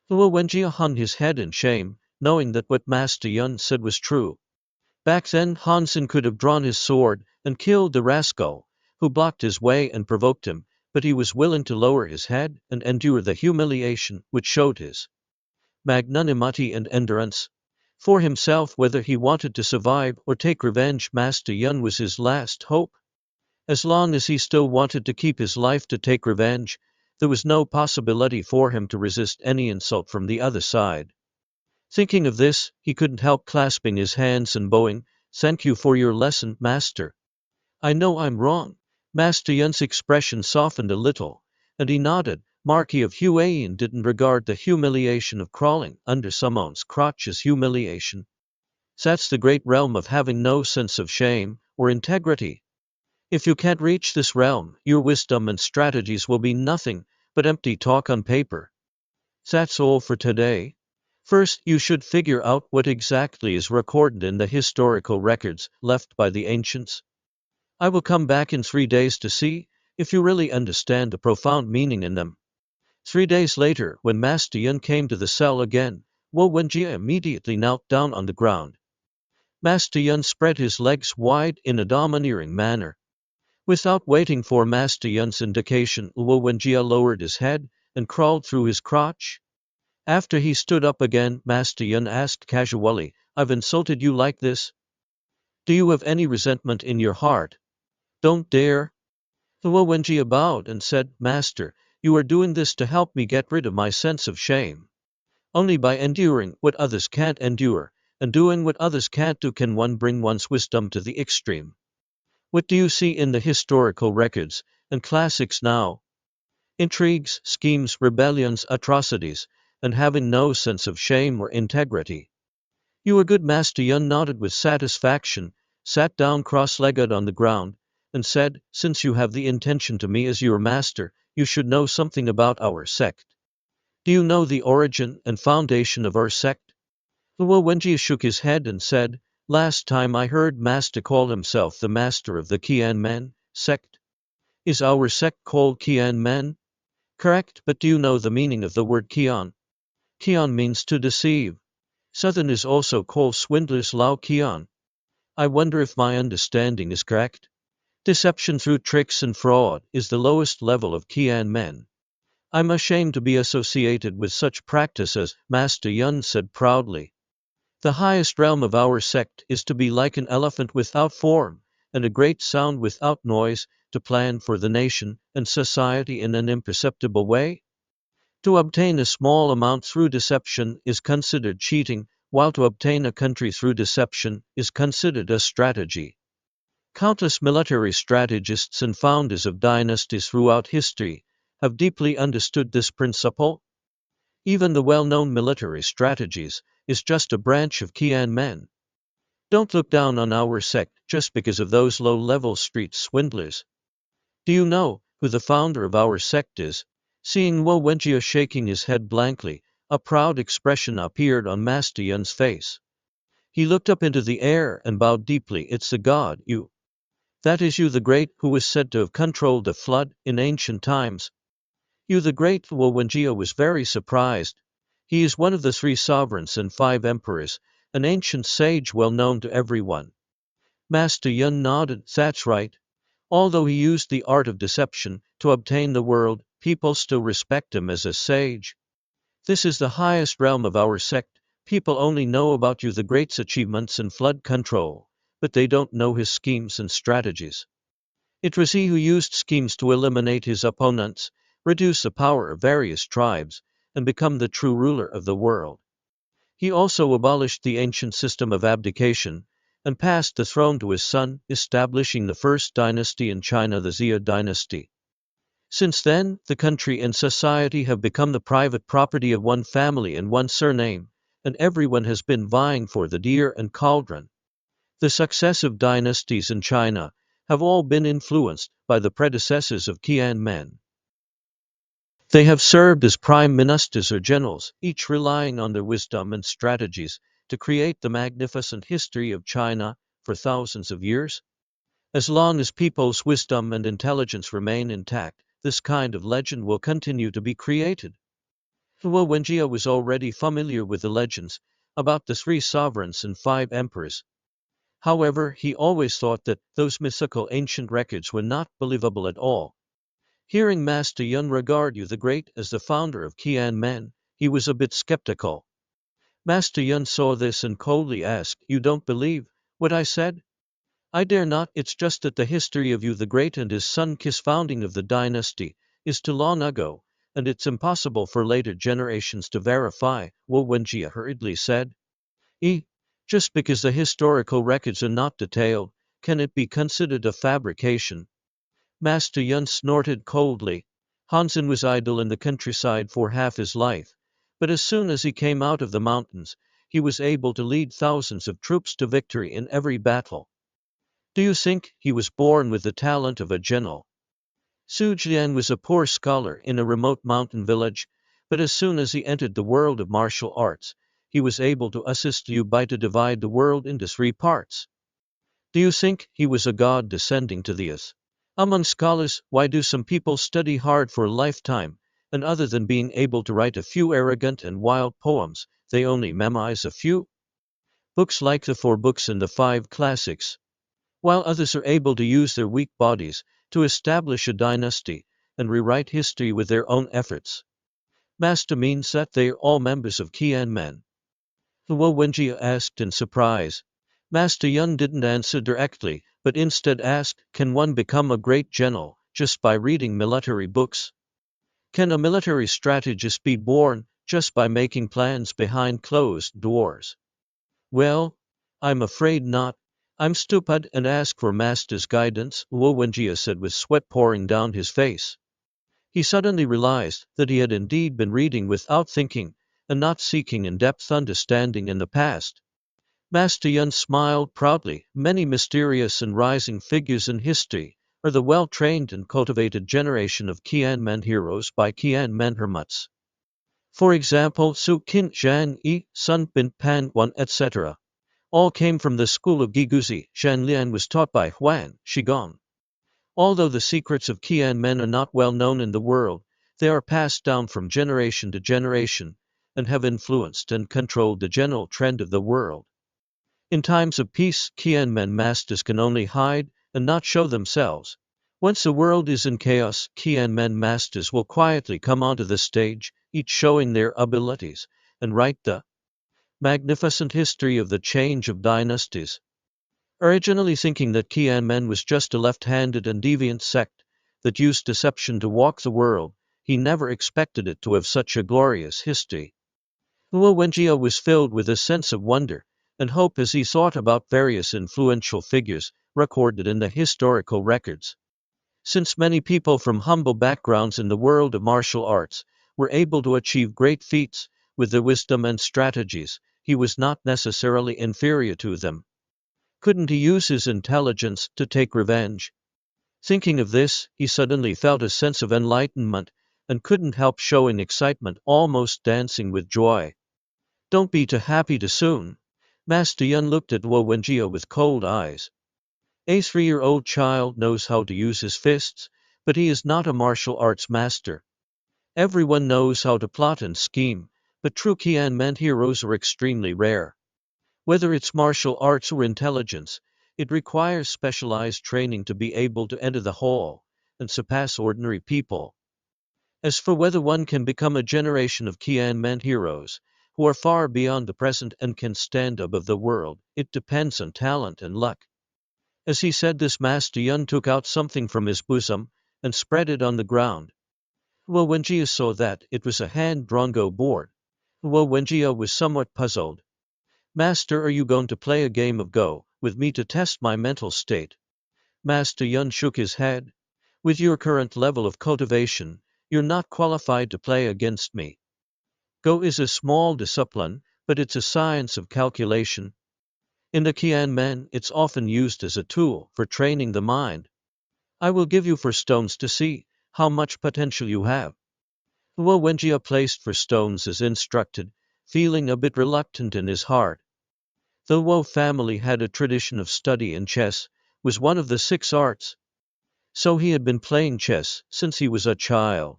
Luo Wenjia hung his head in shame, knowing that what Master Yun said was true. Back then, Hansen could have drawn his sword and killed the rascal who blocked his way and provoked him, but he was willing to lower his head and endure the humiliation, which showed his magnanimity and endurance. For himself, whether he wanted to survive or take revenge, Master Yun was his last hope. As long as he still wanted to keep his life to take revenge, there was no possibility for him to resist any insult from the other side. Thinking of this, he couldn't help clasping his hands and bowing. "Thank you for your lesson, Master. I know I'm wrong." Master Yun's expression softened a little, and he nodded. Marquis of Huayan didn't regard the humiliation of crawling under someone's crotch as humiliation. That's the great realm of having no sense of shame or integrity. If you can't reach this realm, your wisdom and strategies will be nothing but empty talk on paper. That's all for today. First, you should figure out what exactly is recorded in the historical records left by the ancients. I will come back in 3 days to see if you really understand the profound meaning in them. 3 days later, when Master Yun came to the cell again, Luo Wenjia immediately knelt down on the ground. Master Yun spread his legs wide in a domineering manner. Without waiting for Master Yun's indication, Luo Wenjia lowered his head and crawled through his crotch. After he stood up again, Master Yun asked casually, "I've insulted you like this? Do you have any resentment in your heart? Don't dare." Luo Wenjia bowed and said, "Master, you are doing this to help me get rid of my sense of shame. Only by enduring what others can't endure, and doing what others can't do, can one bring one's wisdom to the extreme. What do you see in the historical records and classics now? Intrigues, schemes, rebellions, atrocities, and having no sense of shame or integrity." "You are good." Master Yun nodded with satisfaction, sat down cross-legged on the ground, and said, "Since you have the intention to me as your master, you should know something about our sect. Do you know the origin and foundation of our sect?" Luo Wenjia shook his head and said, "Last time I heard Master call himself the master of the Qianmen sect. Is our sect called Qianmen?" "Correct, but do you know the meaning of the word Qian?" "Qian means to deceive. Southerners also call swindlers Lao Qian. I wonder if my understanding is correct. Deception through tricks and fraud is the lowest level of Qianmen. I'm ashamed to be associated with such practices," Master Yun said proudly. "The highest realm of our sect is to be like an elephant without form, and a great sound without noise, to plan for the nation and society in an imperceptible way. To obtain a small amount through deception is considered cheating, while to obtain a country through deception is considered a strategy. Countless military strategists and founders of dynasties throughout history have deeply understood this principle. Even the well-known military strategies is just a branch of Qianmen. Don't look down on our sect just because of those low-level street swindlers. Do you know who the founder of our sect is? Seeing Luo Wenjia shaking his head blankly, a proud expression appeared on Master Yun's face. He looked up into the air and bowed deeply. It's the god, you. That is you the Great, who was said to have controlled the flood in ancient times. You the Great. Luo Wenjia was very surprised. He is one of the 3 sovereigns and 5 emperors, an ancient sage well known to everyone. Master Yun nodded. That's right. Although he used the art of deception to obtain the world, people still respect him as a sage. This is the highest realm of our sect. People only know about you the Great's achievements in flood control, but they don't know his schemes and strategies. It was he who used schemes to eliminate his opponents, reduce the power of various tribes, and become the true ruler of the world. He also abolished the ancient system of abdication, and passed the throne to his son, establishing the first dynasty in China, the Xia dynasty. Since then, the country and society have become the private property of one family and one surname, and everyone has been vying for the deer and cauldron. The successive dynasties in China have all been influenced by the predecessors of Qianmen. They have served as prime ministers or generals, each relying on their wisdom and strategies to create the magnificent history of China for thousands of years. As long as people's wisdom and intelligence remain intact, this kind of legend will continue to be created. Luo Wenjia was already familiar with the legends about the 3 sovereigns and 5 emperors. However, he always thought that those mythical ancient records were not believable at all. Hearing Master Yun regard you the Great as the founder of Qianmen, he was a bit skeptical. Master Yun saw this and coldly asked, "You don't believe what I said?" "I dare not. It's just that the history of you the Great and his son Qis founding of the dynasty is too long ago, and it's impossible for later generations to verify," Luo Wenjia hurriedly said. Just because the historical records are not detailed, can it be considered a fabrication?" Master Yun snorted coldly. Hansen was idle in the countryside for half his life, but as soon as he came out of the mountains, he was able to lead thousands of troops to victory in every battle. Do you think he was born with the talent of a general? Su Jian was a poor scholar in a remote mountain village, but as soon as he entered the world of martial arts, he was able to assist Liu Bai to divide the world into 3 parts. Do you think he was a god descending to the earth? Among scholars, why do some people study hard for a lifetime, and other than being able to write a few arrogant and wild poems, they only memorize a few books like the 4 books and the 5 classics, while others are able to use their weak bodies to establish a dynasty and rewrite history with their own efforts. Master means that they are all members of Qianmen. Luo Wenjia asked in surprise. Master Yun didn't answer directly, but instead asked, "Can one become a great general just by reading military books? Can a military strategist be born just by making plans behind closed doors?" "Well, I'm afraid not. I'm stupid and ask for Master's guidance," Luo Wenjia said with sweat pouring down his face. He suddenly realized that he had indeed been reading without thinking and not seeking in-depth understanding in the past. Master Yun smiled proudly. Many mysterious and rising figures in history are the well-trained and cultivated generation of Qianmen heroes by Qianmen hermits. For example, Su Qin, Zhang Yi, Sun Bin Pan Wan, etc. all came from the school of Giguzi. Zhang Lian was taught by Huan Shigong. Although the secrets of Qianmen are not well known in the world, they are passed down from generation to generation and have influenced and controlled the general trend of the world. In times of peace, Qianmen masters can only hide and not show themselves. Once the world is in chaos, Qianmen masters will quietly come onto the stage, each showing their abilities, and write the magnificent history of the change of dynasties. Originally thinking that Qianmen was just a left-handed and deviant sect that used deception to walk the world, he never expected it to have such a glorious history. Luo Wenjia was filled with a sense of wonder and hope as he thought about various influential figures recorded in the historical records. Since many people from humble backgrounds in the world of martial arts were able to achieve great feats with their wisdom and strategies, he was not necessarily inferior to them. Couldn't he use his intelligence to take revenge? Thinking of this, he suddenly felt a sense of enlightenment and couldn't help showing excitement, almost dancing with joy. Don't be too happy too soon. Master Yun looked at Luo Wenjia with cold eyes. A 3-year-old child knows how to use his fists, but he is not a martial arts master. Everyone knows how to plot and scheme, but true Qianmen heroes are extremely rare. Whether it's martial arts or intelligence, it requires specialized training to be able to enter the hall and surpass ordinary people. As for whether one can become a generation of Qianmen heroes, who are far beyond the present and can stand above the world, it depends on talent and luck. As he said this, Master Yun took out something from his bosom and spread it on the ground. Luo Wenjia saw that it was a hand-drawn Go board. Luo Wenjia was somewhat puzzled. Master, are you going to play a game of Go with me to test my mental state? Master Yun shook his head. With your current level of cultivation, you're not qualified to play against me. Go is a small discipline, but it's a science of calculation. In the Qianmen, it's often used as a tool for training the mind. I will give you 4 stones to see how much potential you have. Luo Wenjia placed 4 stones as instructed, feeling a bit reluctant in his heart. The Luo family had a tradition of study, and chess was one of the 6 arts. So he had been playing chess since he was a child.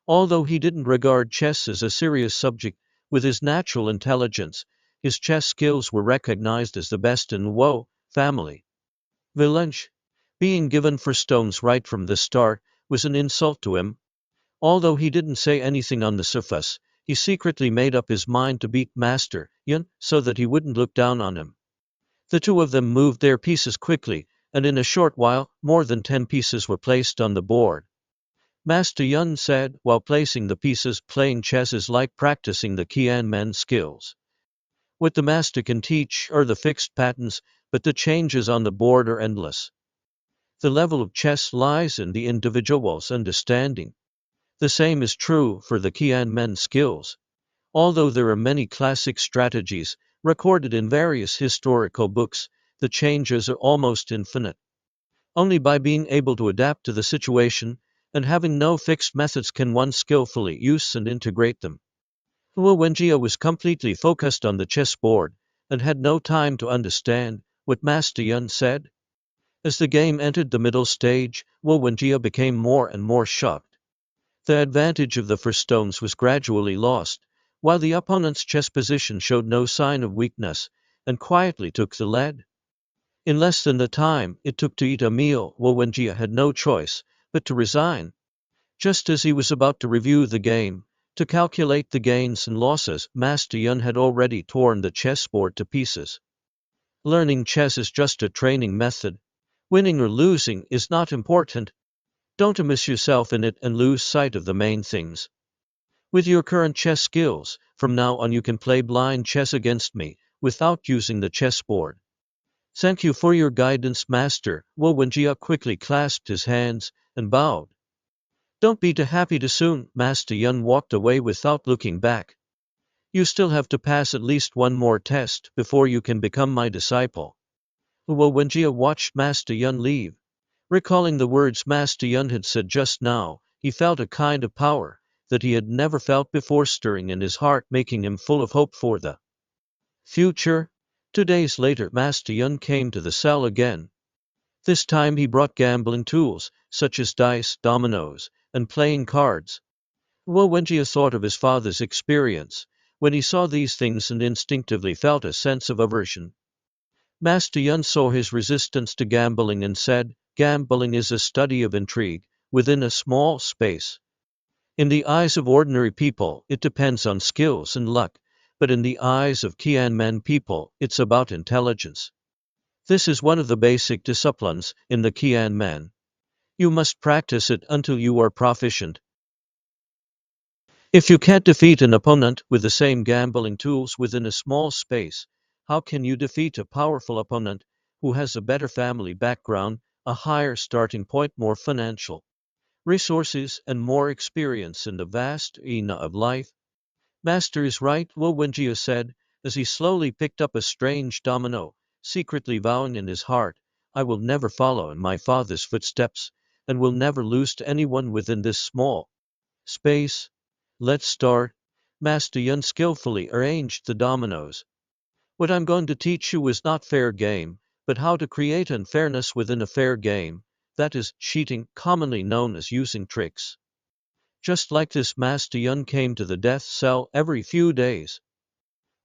Although he didn't regard chess as a serious subject, with his natural intelligence, his chess skills were recognized as the best in Luo family. Village. Being given 4 stones right from the start was an insult to him. Although he didn't say anything on the surface, he secretly made up his mind to beat Master Yun so that he wouldn't look down on him. The two of them moved their pieces quickly, and in a short while, more than 10 pieces were placed on the board. Master Yun said, while placing the pieces, playing chess is like practicing the Qianmen skills. What the master can teach are the fixed patterns, but the changes on the board are endless. The level of chess lies in the individual's understanding. The same is true for the Qianmen skills. Although there are many classic strategies recorded in various historical books, the changes are almost infinite. Only by being able to adapt to the situation and having no fixed methods can one skillfully use and integrate them. Luo Wenjia was completely focused on the chessboard and had no time to understand what Master Yun said. As the game entered the middle stage, Luo Wenjia became more and more shocked. The advantage of the 4 stones was gradually lost, while the opponent's chess position showed no sign of weakness and quietly took the lead. In less than the time it took to eat a meal, Luo Wenjia had no choice but to resign. Just as he was about to review the game, to calculate the gains and losses, Master Yun had already torn the chessboard to pieces. Learning chess is just a training method. Winning or losing is not important. Don't immerse yourself in it and lose sight of the main things. With your current chess skills, from now on you can play blind chess against me, without using the chessboard. Thank you for your guidance, Master. Luo Wenjia quickly clasped his hands and bowed. Don't be too happy too soon. Master Yun walked away without looking back. You still have to pass at least 1 more test before you can become my disciple. Luo Wenjia watched Master Yun leave. Recalling the words Master Yun had said just now, he felt a kind of power that he had never felt before stirring in his heart, making him full of hope for the future. 2 days later, Master Yun came to the cell again. This time he brought gambling tools, such as dice, dominoes, and playing cards. Luo Wenjia thought of his father's experience when he saw these things and instinctively felt a sense of aversion. Master Yun saw his resistance to gambling and said, gambling is a study of intrigue within a small space. In the eyes of ordinary people, it depends on skills and luck, but in the eyes of Qianmen people, it's about intelligence. This is one of the basic disciplines in the Qianmen. You must practice it until you are proficient. If you can't defeat an opponent with the same gambling tools within a small space, how can you defeat a powerful opponent who has a better family background, a higher starting point, more financial resources, and more experience in the vast arena of life? Master is right, Luo Wenjia said, as he slowly picked up a strange domino, secretly vowing in his heart, I will never follow in my father's footsteps, and will never lose to anyone within this small space. Let's start. Master Yun skillfully arranged the dominoes. What I'm going to teach you is not fair game, but how to create unfairness within a fair game, that is, cheating, commonly known as using tricks. Just like this, Master Yun came to the death cell every few days.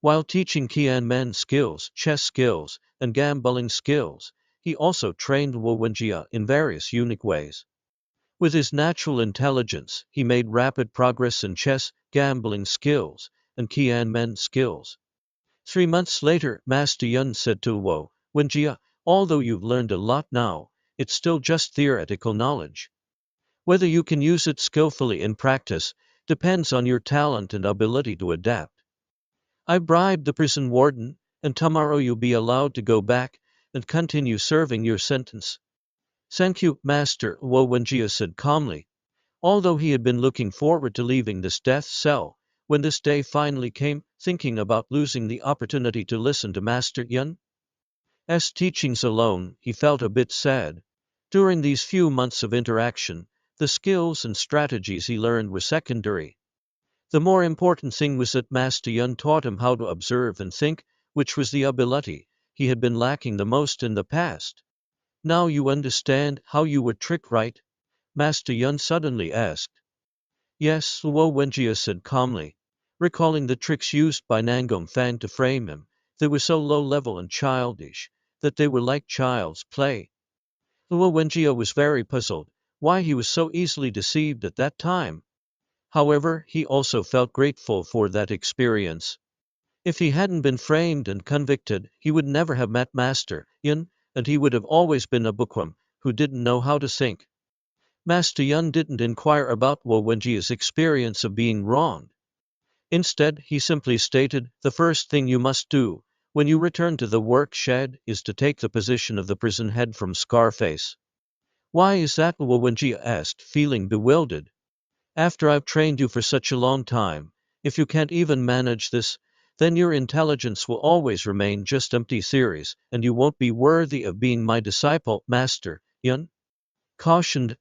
While teaching Qianmen skills, chess skills, and gambling skills, he also trained Luo Wenjia in various unique ways. With his natural intelligence, he made rapid progress in chess, gambling skills, and Qianmen skills. 3 months later, Master Yun said to Luo Wenjia, although you've learned a lot now, it's still just theoretical knowledge. Whether you can use it skillfully in practice depends on your talent and ability to adapt. I bribed the prison warden, and tomorrow you'll be allowed to go back and continue serving your sentence. Thank you, Master, Luo Wenjia said calmly. Although he had been looking forward to leaving this death cell, when this day finally came, thinking about losing the opportunity to listen to Master Yun's teachings alone, he felt a bit sad. During these few months of interaction, the skills and strategies he learned were secondary. The more important thing was that Master Yun taught him how to observe and think, which was the ability he had been lacking the most in the past. Now you understand how you were tricked, right? Master Yun suddenly asked. Yes, Luo Wenjia said calmly, recalling the tricks used by Nangong Fan to frame him. They were so low-level and childish that they were like child's play. Luo Wenjia was very puzzled why he was so easily deceived at that time. However, he also felt grateful for that experience. If he hadn't been framed and convicted, he would never have met Master Yun, and he would have always been a bookworm who didn't know how to think. Master Yun didn't inquire about Luo Wenjia's experience of being wronged. Instead, he simply stated, the first thing you must do when you return to the work shed is to take the position of the prison head from Scarface. Why is that? Luo Wenjia asked, feeling bewildered. After I've trained you for such a long time, if you can't even manage this, then your intelligence will always remain just empty theories, and you won't be worthy of being my disciple, Master Yun cautioned.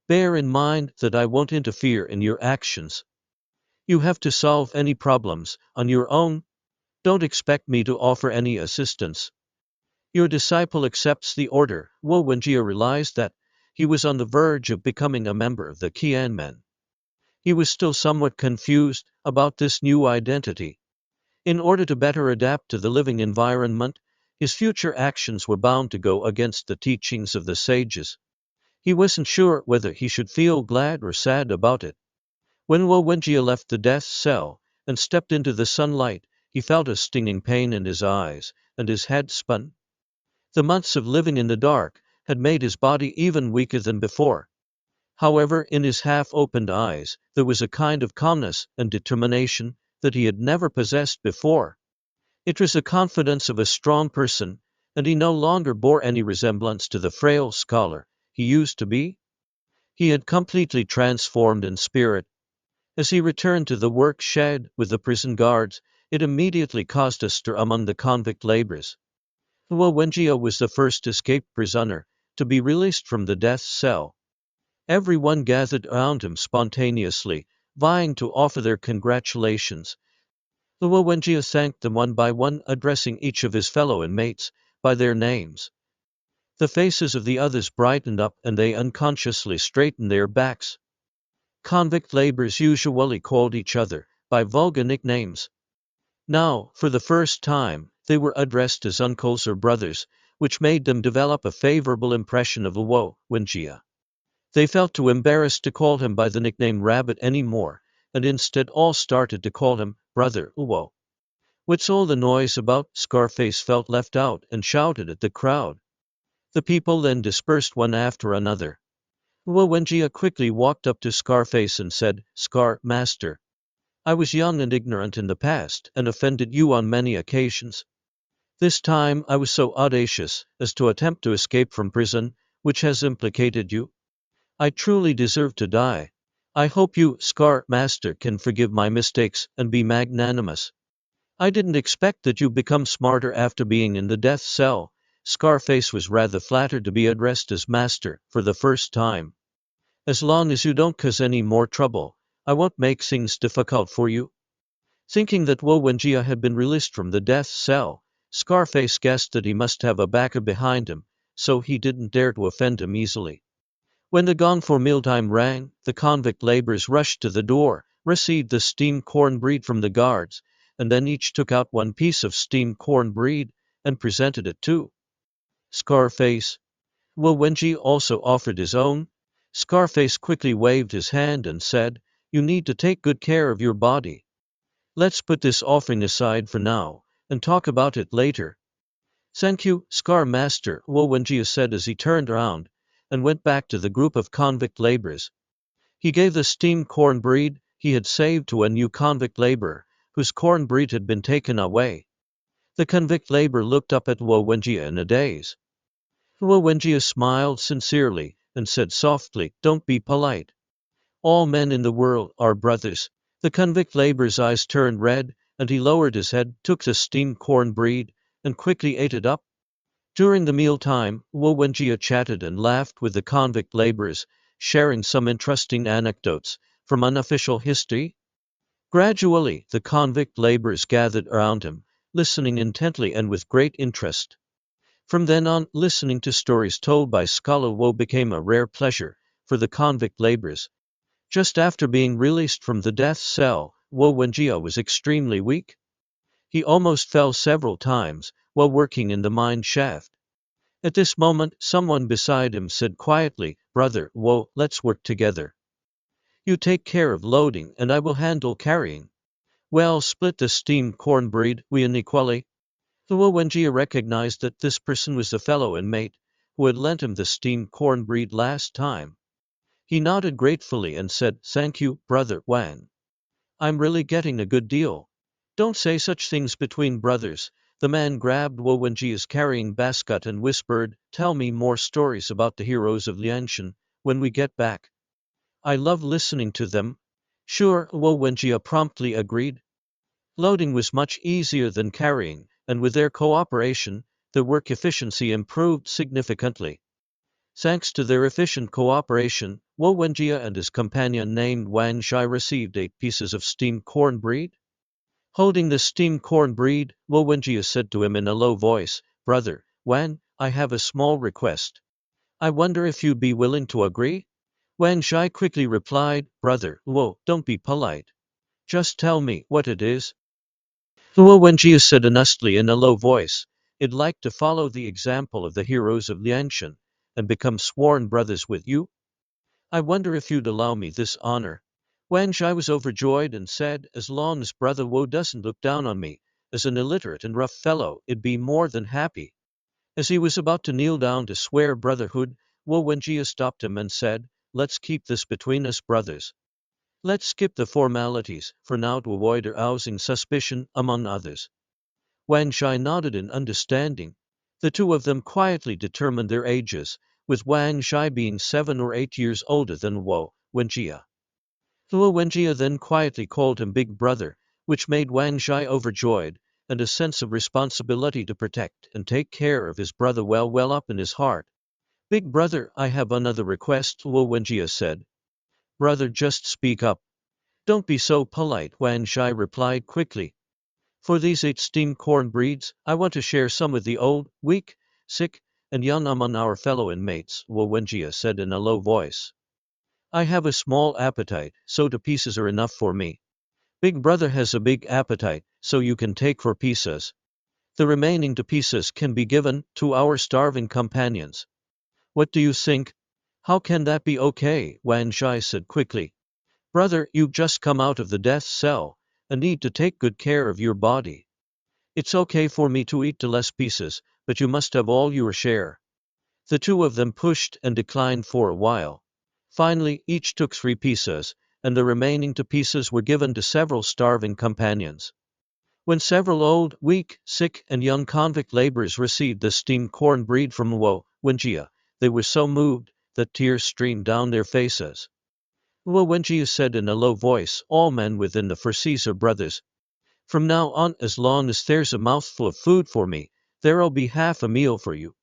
Bear in mind that I won't interfere in your actions. You have to solve any problems on your own. Don't expect me to offer any assistance. Your disciple accepts the order. Luo Wenjia realized that he was on the verge of becoming a member of the Qianmen. He was still somewhat confused about this new identity. In order to better adapt to the living environment, his future actions were bound to go against the teachings of the sages. He wasn't sure whether he should feel glad or sad about it. When Luo Wenjia left the death cell and stepped into the sunlight, he felt a stinging pain in his eyes, and his head spun. The months of living in the dark had made his body even weaker than before. However, in his half-opened eyes, there was a kind of calmness and determination that he had never possessed before. It was the confidence of a strong person, and he no longer bore any resemblance to the frail scholar he used to be. He had completely transformed in spirit. As he returned to the work shed with the prison guards, it immediately caused a stir among the convict laborers. Luo Wenjia was the first escaped prisoner to be released from the death cell. Everyone gathered around him spontaneously, vying to offer their congratulations. Luo Wenjia thanked them one by one, addressing each of his fellow inmates by their names. The faces of the others brightened up and they unconsciously straightened their backs. Convict laborers usually called each other by vulgar nicknames. Now, for the first time, they were addressed as uncles or brothers, which made them develop a favorable impression of Luo Wenjia. They felt too embarrassed to call him by the nickname Rabbit anymore, and instead all started to call him Brother Luo. What's all the noise about? Scarface felt left out and shouted at the crowd. The people then dispersed one after another. Luo Wenjia quickly walked up to Scarface and said, Scar, Master, I was young and ignorant in the past and offended you on many occasions. This time I was so audacious as to attempt to escape from prison, which has implicated you. I truly deserve to die. I hope you, Scar Master, can forgive my mistakes and be magnanimous. I didn't expect that you become smarter after being in the death cell. Scarface was rather flattered to be addressed as Master for the first time. As long as you don't cause any more trouble, I won't make things difficult for you. Thinking that Luo Wenjia had been released from the death cell, Scarface guessed that he must have a backer behind him, so he didn't dare to offend him easily. When the gong for mealtime rang, the convict laborers rushed to the door, received the steamed cornbread from the guards, and then each took out one piece of steamed cornbread and presented it to Scarface. Luo Wenji also offered his own. Scarface quickly waved his hand and said, "You need to take good care of your body. Let's put this offering aside for now, and talk about it later." "Thank you, Scar Master," Luo Wenjia said as he turned around and went back to the group of convict laborers. He gave the steamed cornbread he had saved to a new convict laborer, whose cornbread had been taken away. The convict laborer looked up at Luo Wenjia in a daze. Luo Wenjia smiled sincerely and said softly, "Don't be polite. All men in the world are brothers." The convict laborer's eyes turned red, and he lowered his head, took the steamed cornbread, and quickly ate it up. During the mealtime, Luo Wenjia chatted and laughed with the convict laborers, sharing some interesting anecdotes from unofficial history. Gradually, the convict laborers gathered around him, listening intently and with great interest. From then on, listening to stories told by Scholar Luo became a rare pleasure for the convict laborers. Just after being released from the death cell, Luo Wenjia was extremely weak. He almost fell several times while working in the mine shaft. At this moment, someone beside him said quietly, "Brother Luo, let's work together. You take care of loading and I will handle carrying. Well, split the steamed cornbread, we unequally." Luo Wenjia recognized that this person was the fellow inmate who had lent him the steamed cornbread last time. He nodded gratefully and said, "Thank you, Brother Wang. I'm really getting a good deal." "Don't say such things between brothers." The man grabbed Luo Wenjia's carrying basket and whispered, "Tell me more stories about the heroes of Liangshan when we get back. I love listening to them." "Sure," Luo Wenjia promptly agreed. Loading was much easier than carrying, and with their cooperation, the work efficiency improved significantly. Thanks to their efficient cooperation, Luo Wenjia and his companion named Wang Shai received 8 pieces of steamed cornbread. Holding the steamed cornbread, Luo Wenjia said to him in a low voice, "Brother Wang, I have a small request. I wonder if you'd be willing to agree?" Wang Shai quickly replied, "Brother Luo, don't be polite. Just tell me what it is." Luo Wenjia said earnestly in a low voice, "I'd like to follow the example of the heroes of Liangshan and become sworn brothers with you. I wonder if you'd allow me this honor." Wang Shai was overjoyed and said, "As long as Brother Wu doesn't look down on me as an illiterate and rough fellow, I'd be more than happy." As he was about to kneel down to swear brotherhood, Luo Wenjia stopped him and said, "Let's keep this between us brothers. Let's skip the formalities for now to avoid arousing suspicion among others." Wang Shai nodded in understanding. The two of them quietly determined their ages, with Wang Shai being 7 or 8 years older than Luo Wenjia. Luo Wenjia then quietly called him Big Brother, which made Wang Shai overjoyed, and a sense of responsibility to protect and take care of his brother well up in his heart. "Big Brother, I have another request," Luo Wenjia said. "Brother, just speak up. Don't be so polite," Wang Shai replied quickly. "For these 8 steamed cornbreads, I want to share some with the old, weak, sick, and young among our fellow inmates," Luo Wenjia said in a low voice. "I have a small appetite, so 2 pieces are enough for me. Big Brother has a big appetite, so you can take 4 pieces. The remaining 2 pieces can be given to our starving companions. What do you think?" "How can that be okay?" Wang Shai said quickly. "Brother, you've just come out of the death cell and need to take good care of your body. It's okay for me to eat 2 less pieces, but you must have all your share." The two of them pushed and declined for a while. Finally, each took 3 pieces, and the remaining 2 pieces were given to several starving companions. When several old, weak, sick, and young convict laborers received the steamed corn bread from Luo Wenjia, they were so moved that tears streamed down their faces. Luo Wenjia said in a low voice, "All men within the Forces are brothers. From now on, as long as there's a mouthful of food for me, there'll be half a meal for you."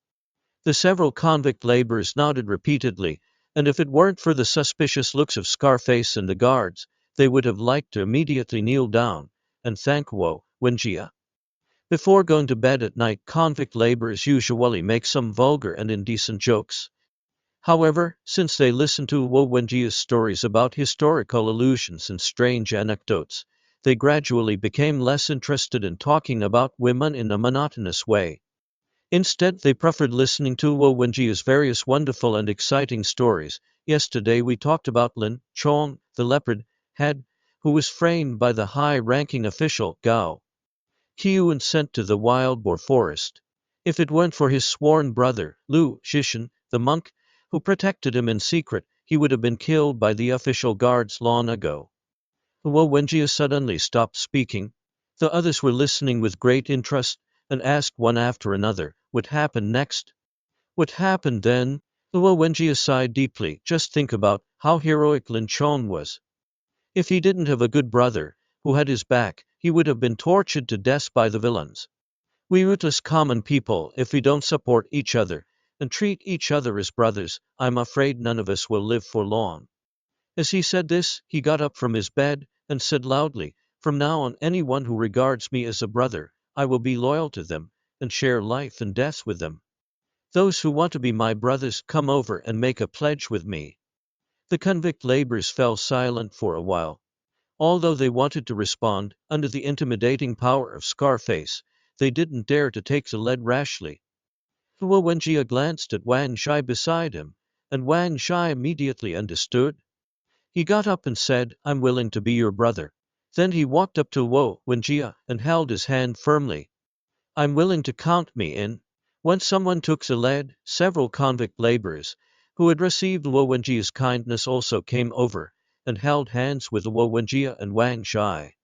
The several convict laborers nodded repeatedly, and if it weren't for the suspicious looks of Scarface and the guards, they would have liked to immediately kneel down and thank Luo Wenjia. Before going to bed at night, convict laborers usually make some vulgar and indecent jokes. However, since they listened to Luo Wenjia's stories about historical allusions and strange anecdotes, they gradually became less interested in talking about women in a monotonous way. Instead, they preferred listening to Luo Wenjia's various wonderful and exciting stories. Yesterday we talked about Lin Chong, the leopard head, who was framed by the high-ranking official Gao Qian sent to the wild boar forest. If it weren't for his sworn brother, Lu Shishan, the monk, who protected him in secret, he would have been killed by the official guards long ago. Luo Wenjia suddenly stopped speaking. The others were listening with great interest, and asked one after another, what happened next? What happened then? Luo Wenjia sighed deeply. Just think about how heroic Lin Chong was. If he didn't have a good brother, who had his back, he would have been tortured to death by the villains. We rootless common people, if we don't support each other, and treat each other as brothers, I'm afraid none of us will live for long. As he said this, he got up from his bed, and said loudly, "From now on, anyone who regards me as a brother, I will be loyal to them, and share life and death with them. Those who want to be my brothers, come over and make a pledge with me." The convict laborers fell silent for a while. Although they wanted to respond, under the intimidating power of Scarface, they didn't dare to take the lead rashly. Luo Wenjia glanced at Wang Shai beside him, and Wang Shai immediately understood. He got up and said, "I'm willing to be your brother." Then he walked up to Luo Wenjia and held his hand firmly. "I'm willing to count me in." When someone took the lead, several convict laborers, who had received Luo Wenjia's kindness, also came over and held hands with Luo Wenjia and Wang Shai.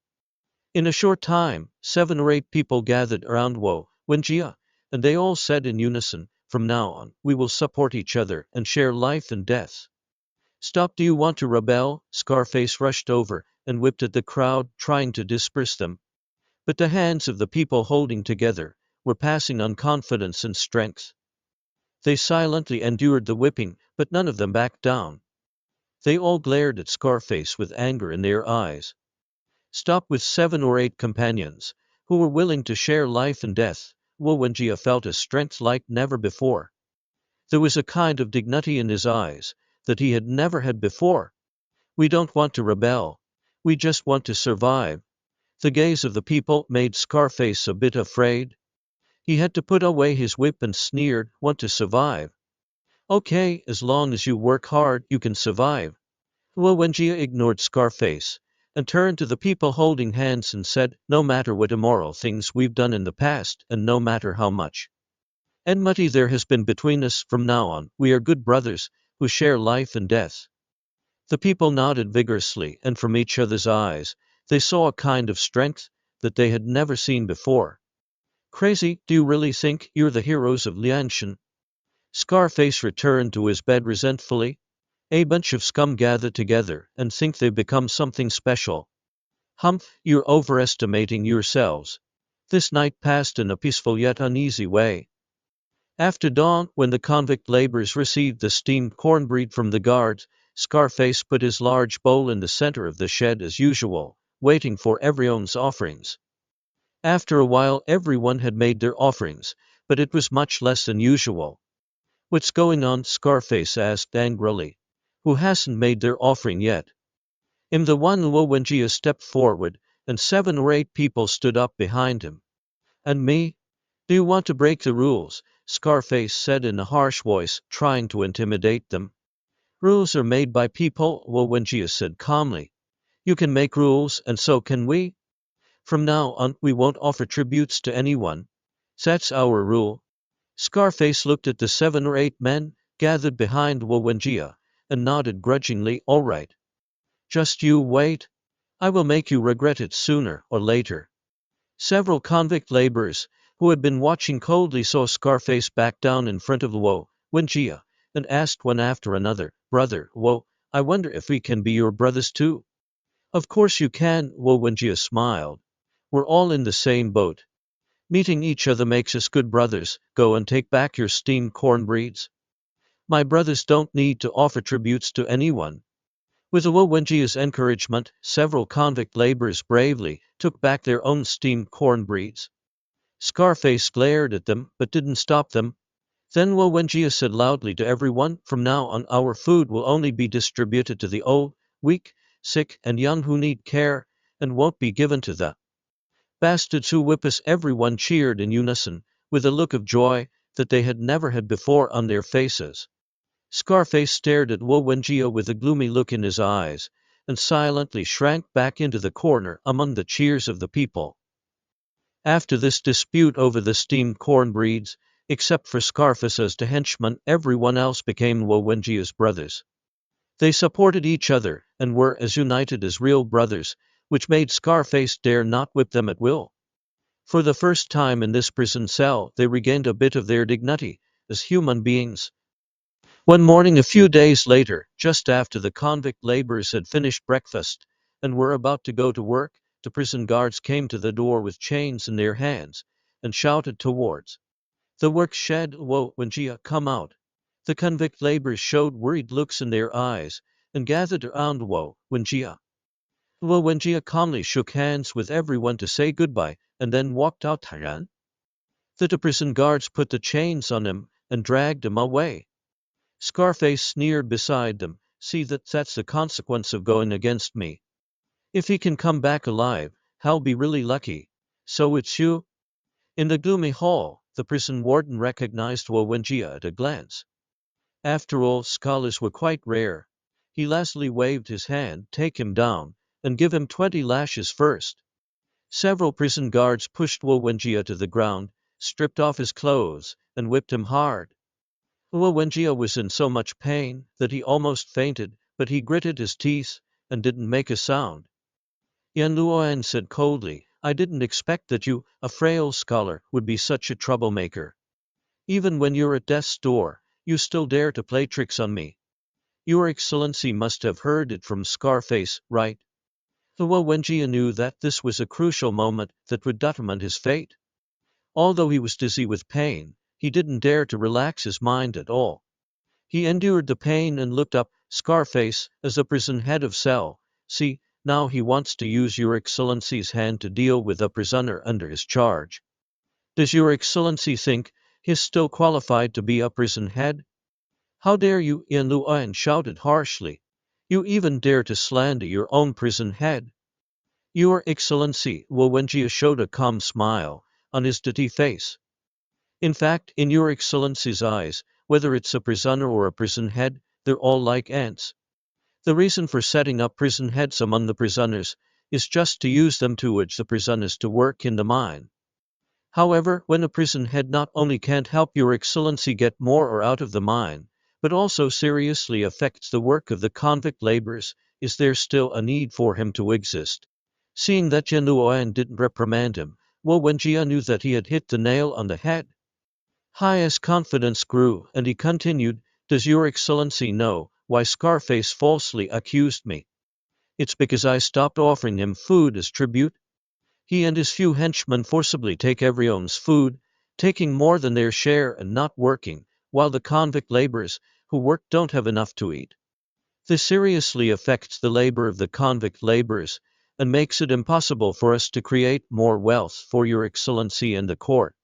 In a short time, 7 or 8 people gathered around Luo Wenjia, and they all said in unison, "From now on, we will support each other and share life and death." "Stop, do you want to rebel?" Scarface rushed over and whipped at the crowd, trying to disperse them. But the hands of the people holding together were passing on confidence and strength. They silently endured the whipping, but none of them backed down. They all glared at Scarface with anger in their eyes. Stop, with 7 or 8 companions, who were willing to share life and death, Luo Wenjia felt a strength like never before. There was a kind of dignity in his eyes that he had never had before. "We don't want to rebel. We just want to survive." The gaze of the people made Scarface a bit afraid. He had to put away his whip and sneered, "Want to survive? Okay, as long as you work hard, you can survive." Luo Wenjia ignored Scarface and turned to the people holding hands and said, "No matter what immoral things we've done in the past, and no matter how much enmity there has been between us, from now on, we are good brothers who share life and death." The people nodded vigorously, and from each other's eyes, they saw a kind of strength that they had never seen before. "Crazy, do you really think you're the heroes of Liangshan?" Scarface returned to his bed resentfully. "A bunch of scum gather together and think they've become something special. Humph, you're overestimating yourselves." This night passed in a peaceful yet uneasy way. After dawn, when the convict laborers received the steamed cornbread from the guards, Scarface put his large bowl in the center of the shed as usual, waiting for everyone's offerings. After a while, everyone had made their offerings, but it was much less than usual. "What's going on?" Scarface asked angrily. "Who hasn't made their offering yet?" In the one, Luo Wenjia stepped forward, and 7 or 8 people stood up behind him. "And me? Do you want to break the rules?" Scarface said in a harsh voice, trying to intimidate them. "Rules are made by people," Luo Wenjia said calmly. "You can make rules, and so can we. From now on, we won't offer tributes to anyone. That's our rule." Scarface looked at the 7 or 8 men gathered behind Luo Wenjia and nodded grudgingly. "All right. Just you wait. I will make you regret it sooner or later." Several convict laborers, who had been watching coldly, saw Scarface back down in front of Luo Wenjia, and asked one after another, "Brother, Luo, I wonder if we can be your brothers too?" "Of course you can," Luo Wenjia smiled. "We're all in the same boat. Meeting each other makes us good brothers. Go and take back your steamed corn breeds. My brothers don't need to offer tributes to anyone." With Luo Wenjia's encouragement, several convict laborers bravely took back their own steamed corn breeds. Scarface glared at them, but didn't stop them. Then Luo Wenjia said loudly to everyone, "From now on our food will only be distributed to the old, weak, sick, and young who need care, and won't be given to the bastards who whip us." Everyone cheered in unison, with a look of joy that they had never had before on their faces. Scarface stared at Luo Wenjia with a gloomy look in his eyes, and silently shrank back into the corner among the cheers of the people. After this dispute over the steamed corn breeds, except for Scarface as the henchman, everyone else became Luo Wenjia's brothers. They supported each other, and were as united as real brothers, which made Scarface dare not whip them at will. For the first time in this prison cell, they regained a bit of their dignity as human beings. One morning a few days later, just after the convict laborers had finished breakfast and were about to go to work, the prison guards came to the door with chains in their hands and shouted towards the work shed, "Luo Wenjia, come out." The convict laborers showed worried looks in their eyes and gathered around Luo Wenjia. Luo Wenjia calmly shook hands with everyone to say goodbye and then walked out. The prison guards put the chains on him and dragged him away. Scarface sneered beside them, "See, that's the consequence of going against me. If he can come back alive, I'll be really lucky." "So it's you?" In the gloomy hall, the prison warden recognized Luo Wenjia at a glance. After all, scholars were quite rare. He lastly waved his hand, "Take him down, and give him 20 lashes first." Several prison guards pushed Luo Wenjia to the ground, stripped off his clothes, and whipped him hard. Luo Wenjia was in so much pain that he almost fainted, but he gritted his teeth and didn't make a sound. Yan Luoan said coldly, "I didn't expect that you, a frail scholar, would be such a troublemaker. Even when you're at death's door, you still dare to play tricks on me. Your Excellency must have heard it from Scarface, right?" Luo Wenjia knew that this was a crucial moment that would determine his fate. Although he was dizzy with pain, he didn't dare to relax his mind at all. He endured the pain and looked up. "Scarface, as the prison head of cell, see, now he wants to use Your Excellency's hand to deal with a prisoner under his charge. Does Your Excellency think he's still qualified to be a prison head?" "How dare you?" Yan Luoyan shouted harshly. "You even dare to slander your own prison head?" "Your Excellency," Luo Wenjia showed a calm smile on his dirty face. "In fact, in Your Excellency's eyes, whether it's a prisoner or a prison head, they're all like ants. The reason for setting up prison heads among the prisoners is just to use them to urge the prisoners to work in the mine. However, when a prison head not only can't help Your Excellency get more ore out of the mine, but also seriously affects the work of the convict laborers, is there still a need for him to exist?" Seeing that Yan Luoyan didn't reprimand him, Luo Wenjia knew that he had hit the nail on the head. Hai's confidence grew, and he continued, "Does Your Excellency know why Scarface falsely accused me? It's because I stopped offering him food as tribute. He and his few henchmen forcibly take everyone's food, taking more than their share and not working, while the convict laborers who work don't have enough to eat. This seriously affects the labor of the convict laborers and makes it impossible for us to create more wealth for Your Excellency and the court."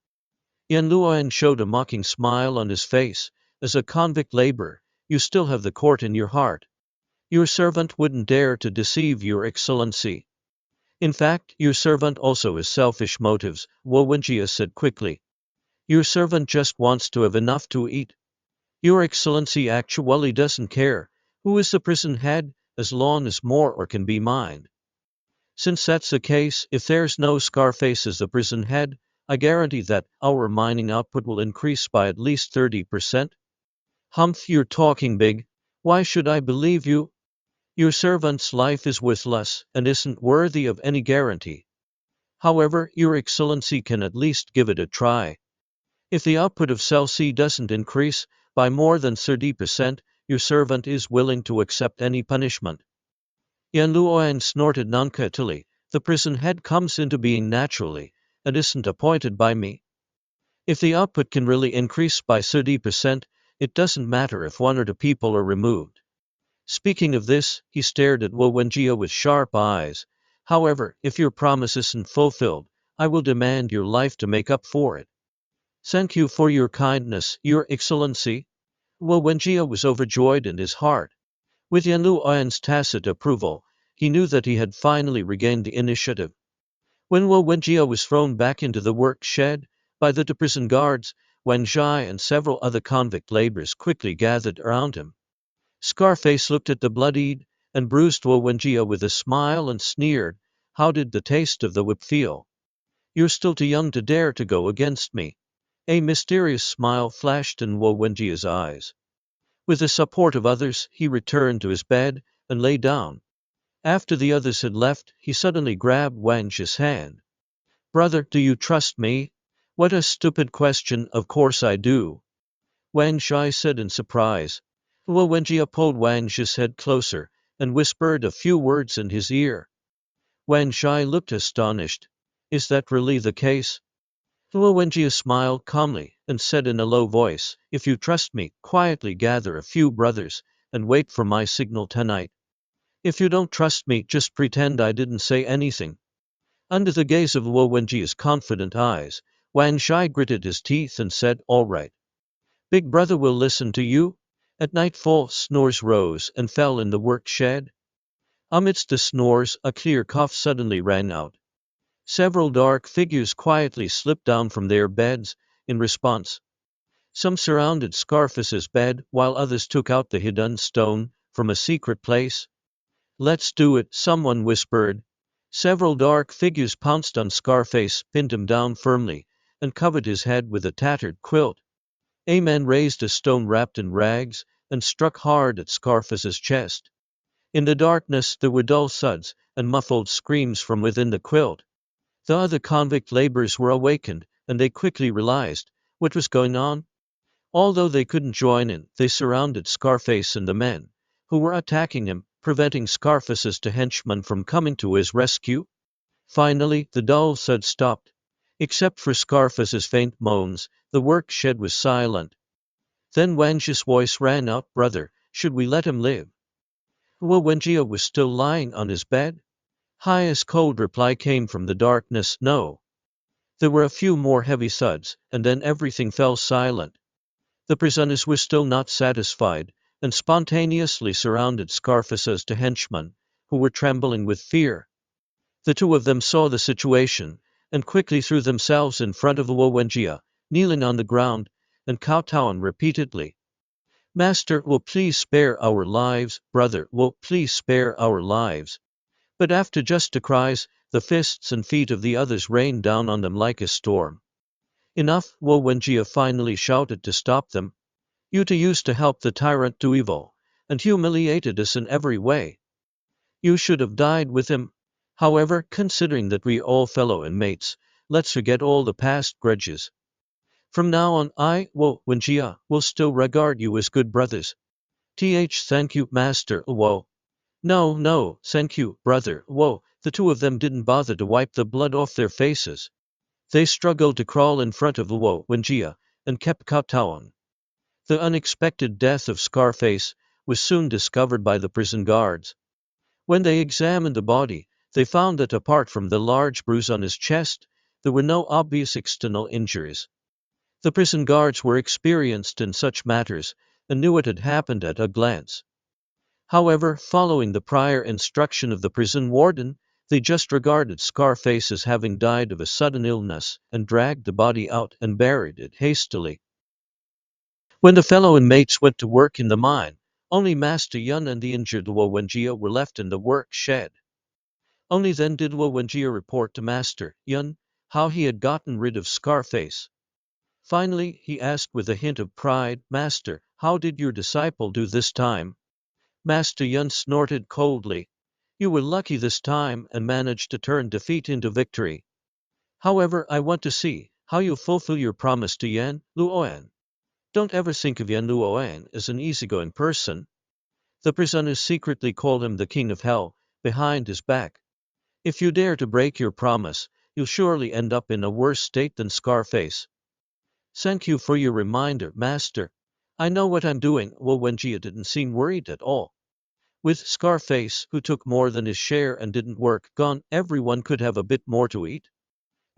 Yan Luoyan showed a mocking smile on his face. "As a convict laborer, you still have the court in your heart. Your servant wouldn't dare to deceive Your Excellency. In fact, your servant also has selfish motives," Luo Wenjia said quickly. "Your servant just wants to have enough to eat. Your Excellency actually doesn't care who is the prison head, as long as more ore can be mined. Since that's the case, if there's no Scarface as the prison head, I guarantee that our mining output will increase by at least 30%. "Humph, you're talking big. Why should I believe you? Your servant's life is worthless and isn't worthy of any guarantee." However, Your Excellency can at least give it a try. If the output of Cell C doesn't increase by more than 30%, your servant is willing to accept any punishment. Yan Luoan snorted noncommittally. The prison head comes into being naturally, and isn't appointed by me. If the output can really increase by 30%, it doesn't matter if one or two people are removed. Speaking of this, he stared at Luo Wenjia with sharp eyes. However, if your promise isn't fulfilled, I will demand your life to make up for it. Thank you for your kindness, Your Excellency. Luo Wenjia was overjoyed in his heart. With Yan Luoyan's tacit approval, he knew that he had finally regained the initiative. When Luo Wenjia was thrown back into the work shed by the prison guards, Wen Zhai and several other convict laborers quickly gathered around him. Scarface looked at the bloodied and bruised Luo Wenjia with a smile and sneered, "How did the taste of the whip feel? You're still too young to dare to go against me." A mysterious smile flashed in Luo Wenjia's eyes. With the support of others, he returned to his bed and lay down. After the others had left, he suddenly grabbed Wang Zhi's hand. "Brother, do you trust me?" "What a stupid question, of course I do," Wang Zhi said in surprise. Luo Wenjia pulled Wang Zhi's head closer and whispered a few words in his ear. Wang Zhi looked astonished. "Is that really the case?" Luo Wenjia smiled calmly and said in a low voice, "If you trust me, quietly gather a few brothers and wait for my signal tonight. If you don't trust me, just pretend I didn't say anything." Under the gaze of Luo Wenjia's confident eyes, Wang Zhi gritted his teeth and said, "All right. Big brother will listen to you." At nightfall, snores rose and fell in the work shed. Amidst the snores, a clear cough suddenly rang out. Several dark figures quietly slipped down from their beds in response. Some surrounded Scarface's bed, while others took out the hidden stone from a secret place. "Let's do it," someone whispered. Several dark figures pounced on Scarface, pinned him down firmly, and covered his head with a tattered quilt. A man raised a stone wrapped in rags and struck hard at Scarface's chest. In the darkness, there were dull thuds and muffled screams from within the quilt. The other convict laborers were awakened, and they quickly realized what was going on. Although they couldn't join in, they surrounded Scarface and the men who were attacking him, preventing Scarface's henchmen from coming to his rescue. Finally, the dull thud stopped. Except for Scarface's faint moans, the work shed was silent. Then Wang Zhi's voice rang out, "Brother, should we let him live?" Luo Wenjia was still lying on his bed. Highest cold reply came from the darkness, "No." There were a few more heavy thuds, and then everything fell silent. The prisoners were still not satisfied, and spontaneously surrounded Scarface's henchmen, who were trembling with fear. The two of them saw the situation, and quickly threw themselves in front of Luo Wenjia, kneeling on the ground, and kowtowing repeatedly. "Master, will please spare our lives, brother, will please spare our lives." But after just the cries, the fists and feet of the others rained down on them like a storm. "Enough," Luo Wenjia finally shouted to stop them. "You two used to help the tyrant do evil, and humiliated us in every way. You should have died with him. However, considering that we all fellow inmates, let's forget all the past grudges. From now on, I, Luo Wenjia, will still regard you as good brothers." Thank you, Master Luo." "No, no, thank you, brother Luo." The two of them didn't bother to wipe the blood off their faces. They struggled to crawl in front of Luo Wenjia and kept kowtowing. The unexpected death of Scarface was soon discovered by the prison guards. When they examined the body, they found that apart from the large bruise on his chest, there were no obvious external injuries. The prison guards were experienced in such matters and knew what had happened at a glance. However, following the prior instruction of the prison warden, they just regarded Scarface as having died of a sudden illness and dragged the body out and buried it hastily. When the fellow inmates went to work in the mine, only Master Yun and the injured Luo Wenjia were left in the work shed. Only then did Luo Wenjia report to Master Yun how he had gotten rid of Scarface. Finally, he asked with a hint of pride, "Master, how did your disciple do this time?" Master Yun snorted coldly. "You were lucky this time and managed to turn defeat into victory. However, I want to see how you fulfill your promise to Yan Luoan. Don't ever think of Yan Luoan as an easygoing person. The prisoners secretly called him the King of Hell behind his back. If you dare to break your promise, you'll surely end up in a worse state than Scarface. Thank you for your reminder, Master. I know what I'm doing. Luo Wenjia didn't seem worried at all. With Scarface, who took more than his share and didn't work, gone, everyone could have a bit more to eat.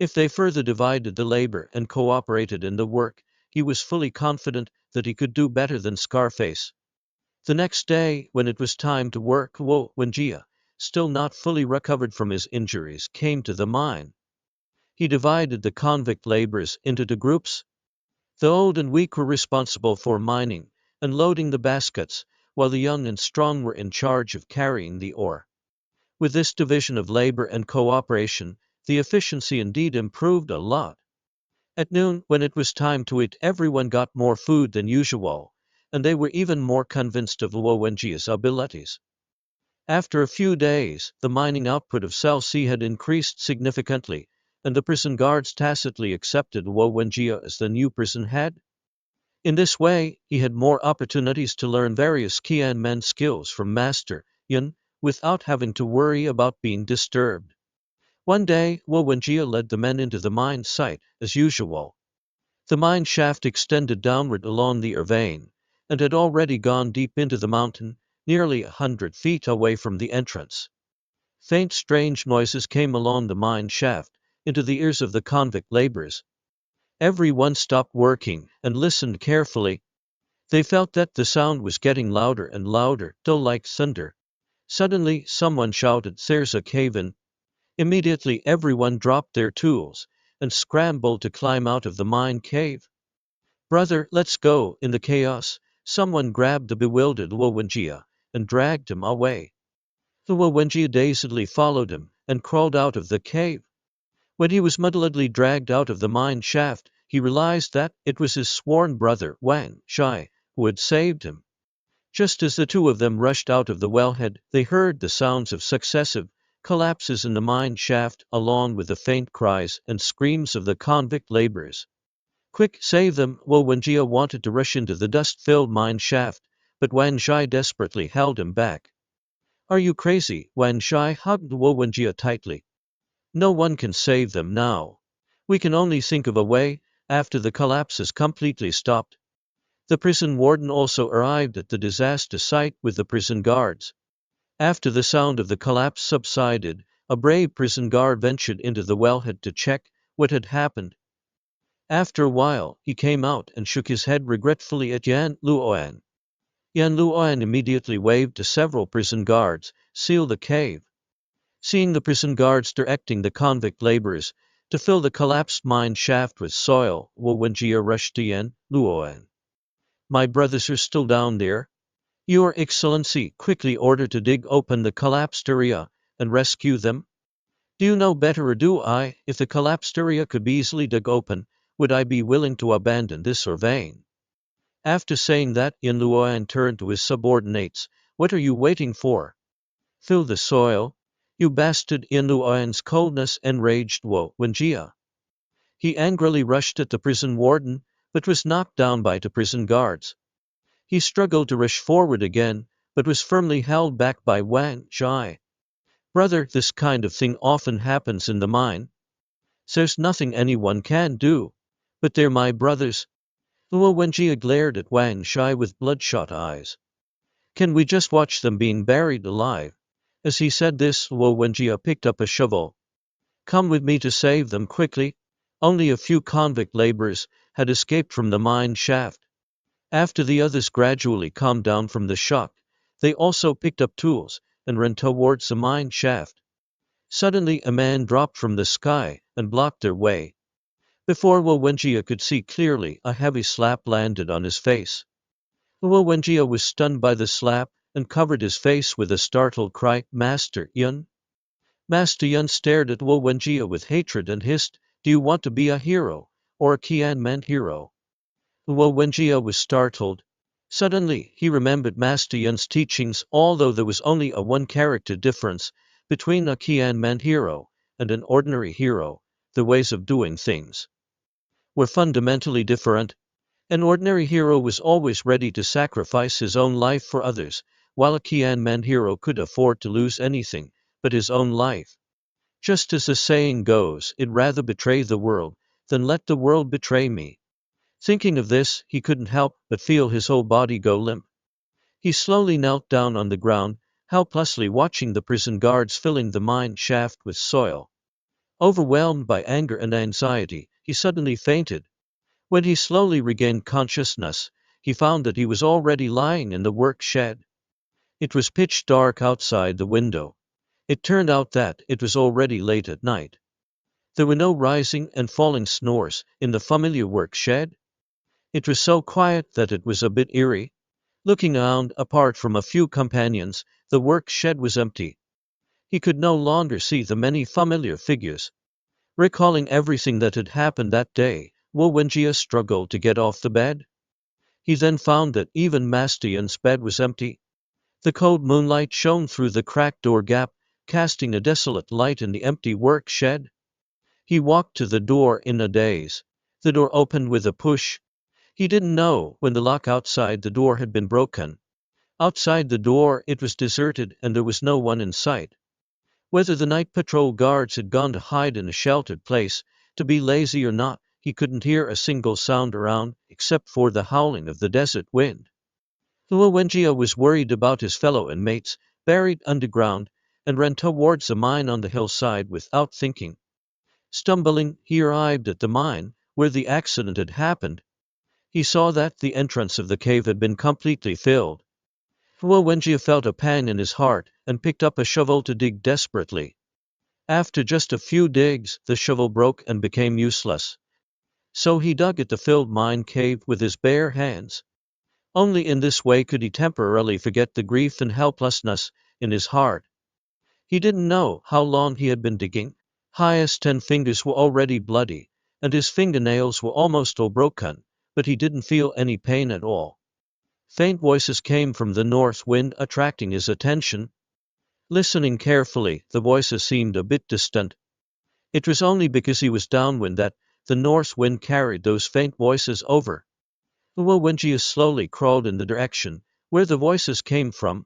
If they further divided the labor and cooperated in the work, he was fully confident that he could do better than Scarface. The next day, when it was time to work, Luo Wenjia, still not fully recovered from his injuries, came to the mine. He divided the convict laborers into two groups. The old and weak were responsible for mining and loading the baskets, while the young and strong were in charge of carrying the ore. With this division of labor and cooperation, the efficiency indeed improved a lot. At noon, when it was time to eat, everyone got more food than usual, and they were even more convinced of Luo Wenjia's abilities. After a few days, the mining output of Cell C had increased significantly, and the prison guards tacitly accepted Luo Wenjia as the new prison head. In this way, he had more opportunities to learn various Qianmen skills from Master Yan without having to worry about being disturbed. One day, Luo Wenjia led the men into the mine site, as usual. The mine shaft extended downward along the ore vein, and had already gone deep into the mountain, nearly 100 feet away from the entrance. Faint strange noises came along the mine shaft, into the ears of the convict laborers. Everyone stopped working and listened carefully. They felt that the sound was getting louder and louder, dull like thunder. Suddenly, someone shouted, "There's a cave-in." Immediately everyone dropped their tools and scrambled to climb out of the mine cave. "Brother, let's go." In the chaos, someone grabbed the bewildered Luo Wenjia and dragged him away. Luo Wenjia dazedly followed him and crawled out of the cave. When he was muddledly dragged out of the mine shaft, he realized that it was his sworn brother, Wang Shi, who had saved him. Just as the two of them rushed out of the wellhead, they heard the sounds of successive collapses in the mine shaft, along with the faint cries and screams of the convict laborers. "Quick, save them!" Luo Wenjia wanted to rush into the dust-filled mine shaft, but Wang Shi desperately held him back. "Are you crazy?" Wang Shi hugged Luo Wenjia tightly. "No one can save them now. We can only think of a way after the collapses completely stopped." The prison warden also arrived at the disaster site with the prison guards. After the sound of the collapse subsided, a brave prison guard ventured into the wellhead to check what had happened. After a while, he came out and shook his head regretfully at Yan Luoan. Yan Luoan immediately waved to several prison guards, "Seal the cave." Seeing the prison guards directing the convict laborers to fill the collapsed mine shaft with soil, Luo Wenjia rushed to Yan Luoan. "My brothers are still down there. Your Excellency quickly ordered to dig open the collapsed area and rescue them. Do you know better, or do I? If the collapsed area could be easily dug open, would I be willing to abandon this ore vein?" After saying that, Yan Luoan turned to his subordinates. "What are you waiting for? Fill the soil." "You bastard!" Yan Luoan's coldness enraged Luo Wenjia. He angrily rushed at the prison warden, but was knocked down by two prison guards. He struggled to rush forward again, but was firmly held back by Wang Shi. "Brother, this kind of thing often happens in the mine. There's nothing anyone can do. But they're my brothers." Luo Wenjia glared at Wang Shi with bloodshot eyes. "Can we just watch them being buried alive?" As he said this, Luo Wenjia picked up a shovel. "Come with me to save them quickly." Only a few convict laborers had escaped from the mine shaft. After the others gradually calmed down from the shock, they also picked up tools and ran towards the mine shaft. Suddenly a man dropped from the sky and blocked their way. Before Luo Wenjia could see clearly, a heavy slap landed on his face. Luo Wenjia was stunned by the slap and covered his face with a startled cry, "Master Yan!" Master Yan stared at Luo Wenjia with hatred and hissed, "Do you want to be a hero, or a Qianmen hero?" Luo Wenjia was startled. Suddenly, he remembered Master Yan's teachings. Although there was only a one-character difference between a Qianmen hero and an ordinary hero, the ways of doing things were fundamentally different. An ordinary hero was always ready to sacrifice his own life for others, while a Qianmen hero could afford to lose anything but his own life. Just as the saying goes, I'd rather betray the world than let the world betray me. Thinking of this, he couldn't help but feel his whole body go limp. He slowly knelt down on the ground, helplessly watching the prison guards filling the mine shaft with soil. Overwhelmed by anger and anxiety, he suddenly fainted. When he slowly regained consciousness, he found that he was already lying in the work shed. It was pitch dark outside the window. It turned out that it was already late at night. There were no rising and falling snores in the familiar work shed. It was so quiet that it was a bit eerie. Looking around, apart from a few companions, the work shed was empty. He could no longer see the many familiar figures. Recalling everything that had happened that day, Luo Wenjia struggled to get off the bed. He then found that even Mastian's bed was empty. The cold moonlight shone through the cracked door gap, casting a desolate light in the empty work shed. He walked to the door in a daze. The door opened with a push. He didn't know when the lock outside the door had been broken. Outside the door, it was deserted and there was no one in sight. Whether the night patrol guards had gone to hide in a sheltered place, to be lazy or not, he couldn't hear a single sound around, except for the howling of the desert wind. Luo Wenjia was worried about his fellow inmates, buried underground, and ran towards a mine on the hillside without thinking. Stumbling, he arrived at the mine, where the accident had happened. He saw that the entrance of the cave had been completely filled. Luo Wenjia felt a pang in his heart and picked up a shovel to dig desperately. After just a few digs, the shovel broke and became useless. So he dug at the filled mine cave with his bare hands. Only in this way could he temporarily forget the grief and helplessness in his heart. He didn't know how long he had been digging. His 10 fingers were already bloody, and his fingernails were almost all broken, but he didn't feel any pain at all. Faint voices came from the north wind, attracting his attention. Listening carefully, the voices seemed a bit distant. It was only because he was downwind that the north wind carried those faint voices over. Luo Wenjia slowly crawled in the direction where the voices came from.